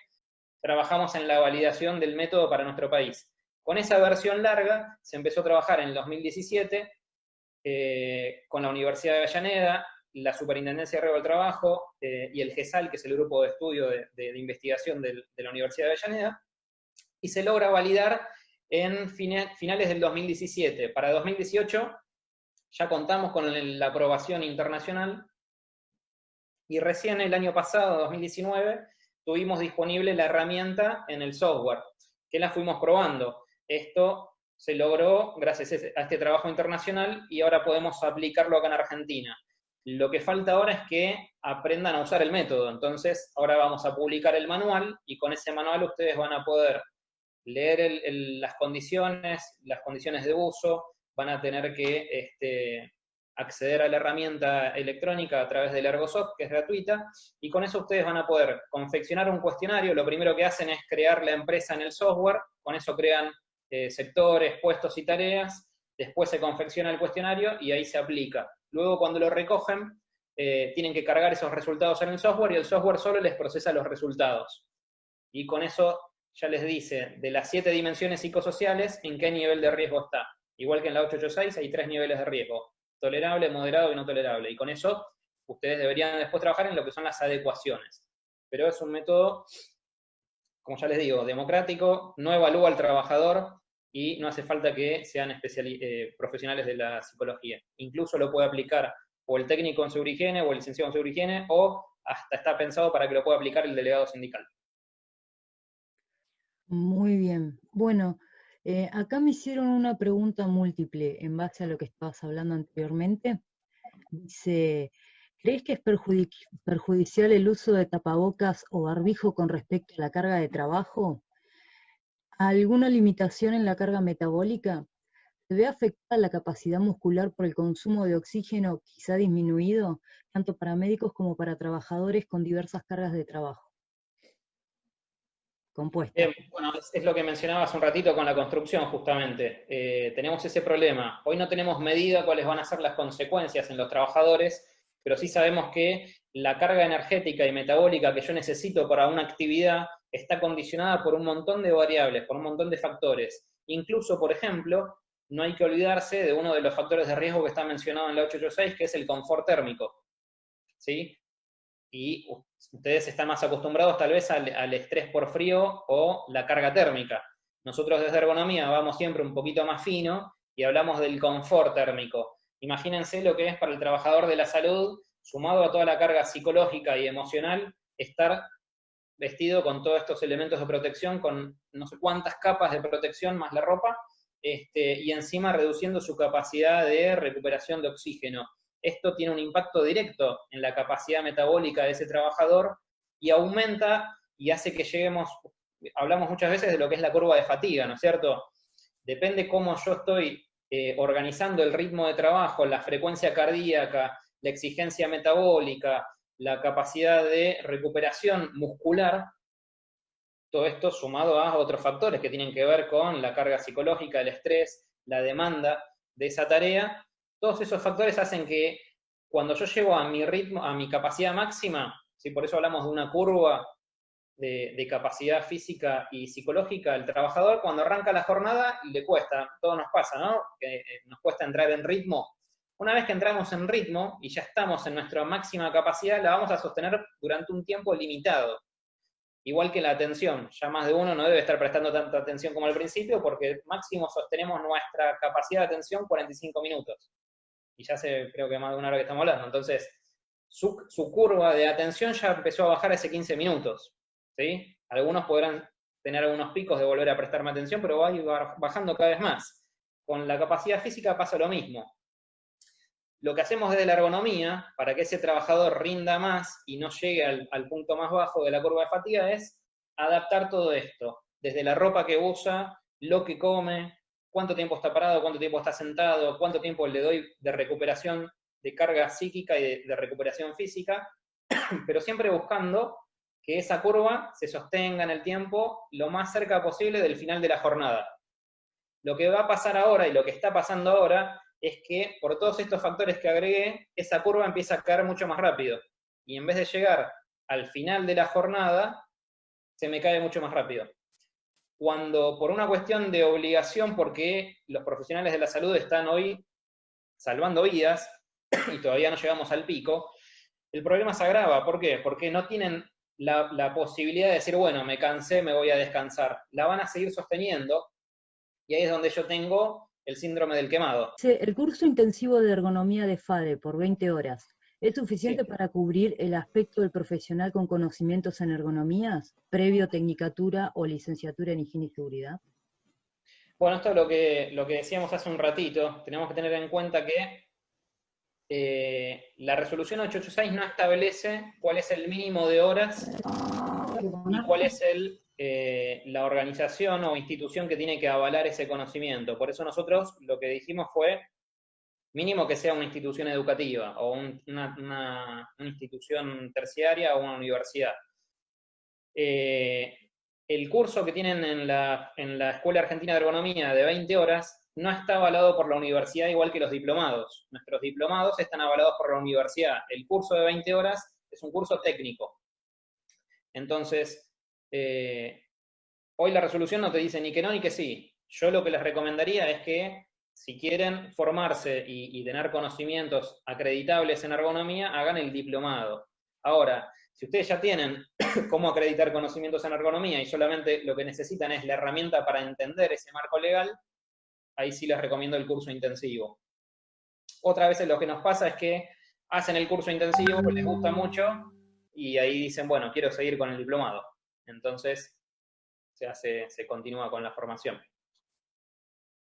trabajamos en la validación del método para nuestro país. Con esa versión larga se empezó a trabajar en el 2017 con la Universidad de Avellaneda, la Superintendencia de Riesgo del Trabajo y el GESAL, que es el grupo de estudio de investigación de la Universidad de Avellaneda, y se logra validar en finales del 2017. Para 2018 ya contamos con la aprobación internacional, y recién el año pasado, 2019, tuvimos disponible la herramienta en el software, que la fuimos probando. Esto se logró gracias a este trabajo internacional y ahora podemos aplicarlo acá en Argentina. Lo que falta ahora es que aprendan a usar el método. Entonces, ahora vamos a publicar el manual y con ese manual ustedes van a poder leer las condiciones de uso, van a tener que acceder a la herramienta electrónica a través del ErgoSoft, que es gratuita, y con eso ustedes van a poder confeccionar un cuestionario. Lo primero que hacen es crear la empresa en el software, con eso crean sectores, puestos y tareas, después se confecciona el cuestionario y ahí se aplica. Luego cuando lo recogen, tienen que cargar esos resultados en el software y el software solo les procesa los resultados. Y con eso ya les dice de las 7 dimensiones psicosociales en qué nivel de riesgo está. Igual que en la 886 hay 3 niveles de riesgo: tolerable, moderado y no tolerable. Y con eso ustedes deberían después trabajar en lo que son las adecuaciones. Pero es un método, como ya les digo, democrático, no evalúa al trabajador, y no hace falta que sean profesionales de la psicología. Incluso lo puede aplicar o el técnico en seguridad y higiene o el licenciado en seguridad y higiene, o hasta está pensado para que lo pueda aplicar el delegado sindical. Muy bien. Bueno, acá me hicieron una pregunta múltiple en base a lo que estabas hablando anteriormente. Dice, ¿crees que es perjudicial el uso de tapabocas o barbijo con respecto a la carga de trabajo? ¿Alguna limitación en la carga metabólica? ¿Se ve afectada la capacidad muscular por el consumo de oxígeno quizá disminuido, tanto para médicos como para trabajadores con diversas cargas de trabajo compuestas? Bueno, es lo que mencionaba hace un ratito con la construcción, justamente. Tenemos ese problema. Hoy no tenemos medida cuáles van a ser las consecuencias en los trabajadores, pero sí sabemos que la carga energética y metabólica que yo necesito para una actividad está condicionada por un montón de variables, por un montón de factores. Incluso, por ejemplo, no hay que olvidarse de uno de los factores de riesgo que está mencionado en la 886, que es el confort térmico. ¿Sí? Y ustedes están más acostumbrados tal vez al estrés por frío o la carga térmica. Nosotros desde ergonomía vamos siempre un poquito más fino y hablamos del confort térmico. Imagínense lo que es para el trabajador de la salud, sumado a toda la carga psicológica y emocional, estar vestido con todos estos elementos de protección, con no sé cuántas capas de protección más la ropa, y encima reduciendo su capacidad de recuperación de oxígeno. Esto tiene un impacto directo en la capacidad metabólica de ese trabajador y aumenta y hace que lleguemos, hablamos muchas veces de lo que es la curva de fatiga, ¿no es cierto? Depende cómo yo estoy organizando el ritmo de trabajo, la frecuencia cardíaca, la exigencia metabólica, la capacidad de recuperación muscular, todo esto sumado a otros factores que tienen que ver con la carga psicológica, el estrés, la demanda de esa tarea. Todos esos factores hacen que cuando yo llego a mi ritmo, a mi capacidad máxima, ¿sí? Por eso hablamos de una curva de capacidad física y psicológica, el trabajador cuando arranca la jornada le cuesta, todo nos pasa, ¿no? Que nos cuesta entrar en ritmo. Una vez que entramos en ritmo y ya estamos en nuestra máxima capacidad, la vamos a sostener durante un tiempo limitado. Igual que la atención, ya más de uno no debe estar prestando tanta atención como al principio, porque máximo sostenemos nuestra capacidad de atención 45 minutos. Y ya hace, creo que más de una hora que estamos hablando. Entonces, su curva de atención ya empezó a bajar hace 15 minutos. ¿Sí? Algunos podrán tener algunos picos de volver a prestarme atención, pero va a ir bajando cada vez más. Con la capacidad física pasa lo mismo. Lo que hacemos desde la ergonomía, para que ese trabajador rinda más y no llegue al punto más bajo de la curva de fatiga, es adaptar todo esto, desde la ropa que usa, lo que come, cuánto tiempo está parado, cuánto tiempo está sentado, cuánto tiempo le doy de recuperación de carga psíquica y de recuperación física, pero siempre buscando que esa curva se sostenga en el tiempo lo más cerca posible del final de la jornada. Lo que va a pasar ahora y lo que está pasando ahora es que por todos estos factores que agregué, esa curva empieza a caer mucho más rápido. Y en vez de llegar al final de la jornada, se me cae mucho más rápido. Cuando por una cuestión de obligación, porque los profesionales de la salud están hoy salvando vidas, y todavía no llegamos al pico, el problema se agrava. ¿Por qué? Porque no tienen la posibilidad de decir, bueno, me cansé, me voy a descansar. La van a seguir sosteniendo, y ahí es donde yo tengo el síndrome del quemado. El curso intensivo de ergonomía de FADE por 20 horas, ¿es suficiente para cubrir el aspecto del profesional con conocimientos en ergonomías, previo tecnicatura o licenciatura en higiene y seguridad? Bueno, esto es lo que decíamos hace un ratito. Tenemos que tener en cuenta que la resolución 886 no establece cuál es el mínimo de horas y cuál es la organización o institución que tiene que avalar ese conocimiento. Por eso nosotros lo que dijimos fue mínimo que sea una institución educativa o una institución terciaria o una universidad. El curso que tienen en la Escuela Argentina de Ergonomía de 20 horas no está avalado por la universidad igual que los diplomados. Nuestros diplomados están avalados por la universidad. El curso de 20 horas es un curso técnico. Entonces, hoy la resolución no te dice ni que no ni que sí. Yo lo que les recomendaría es que si quieren formarse y tener conocimientos acreditables en ergonomía, hagan el diplomado. Ahora, si ustedes ya tienen cómo acreditar conocimientos en ergonomía y solamente lo que necesitan es la herramienta para entender ese marco legal, ahí sí les recomiendo el curso intensivo. Otras veces lo que nos pasa es que hacen el curso intensivo, les gusta mucho, y ahí dicen, bueno, quiero seguir con el diplomado. Entonces, se continúa con la formación.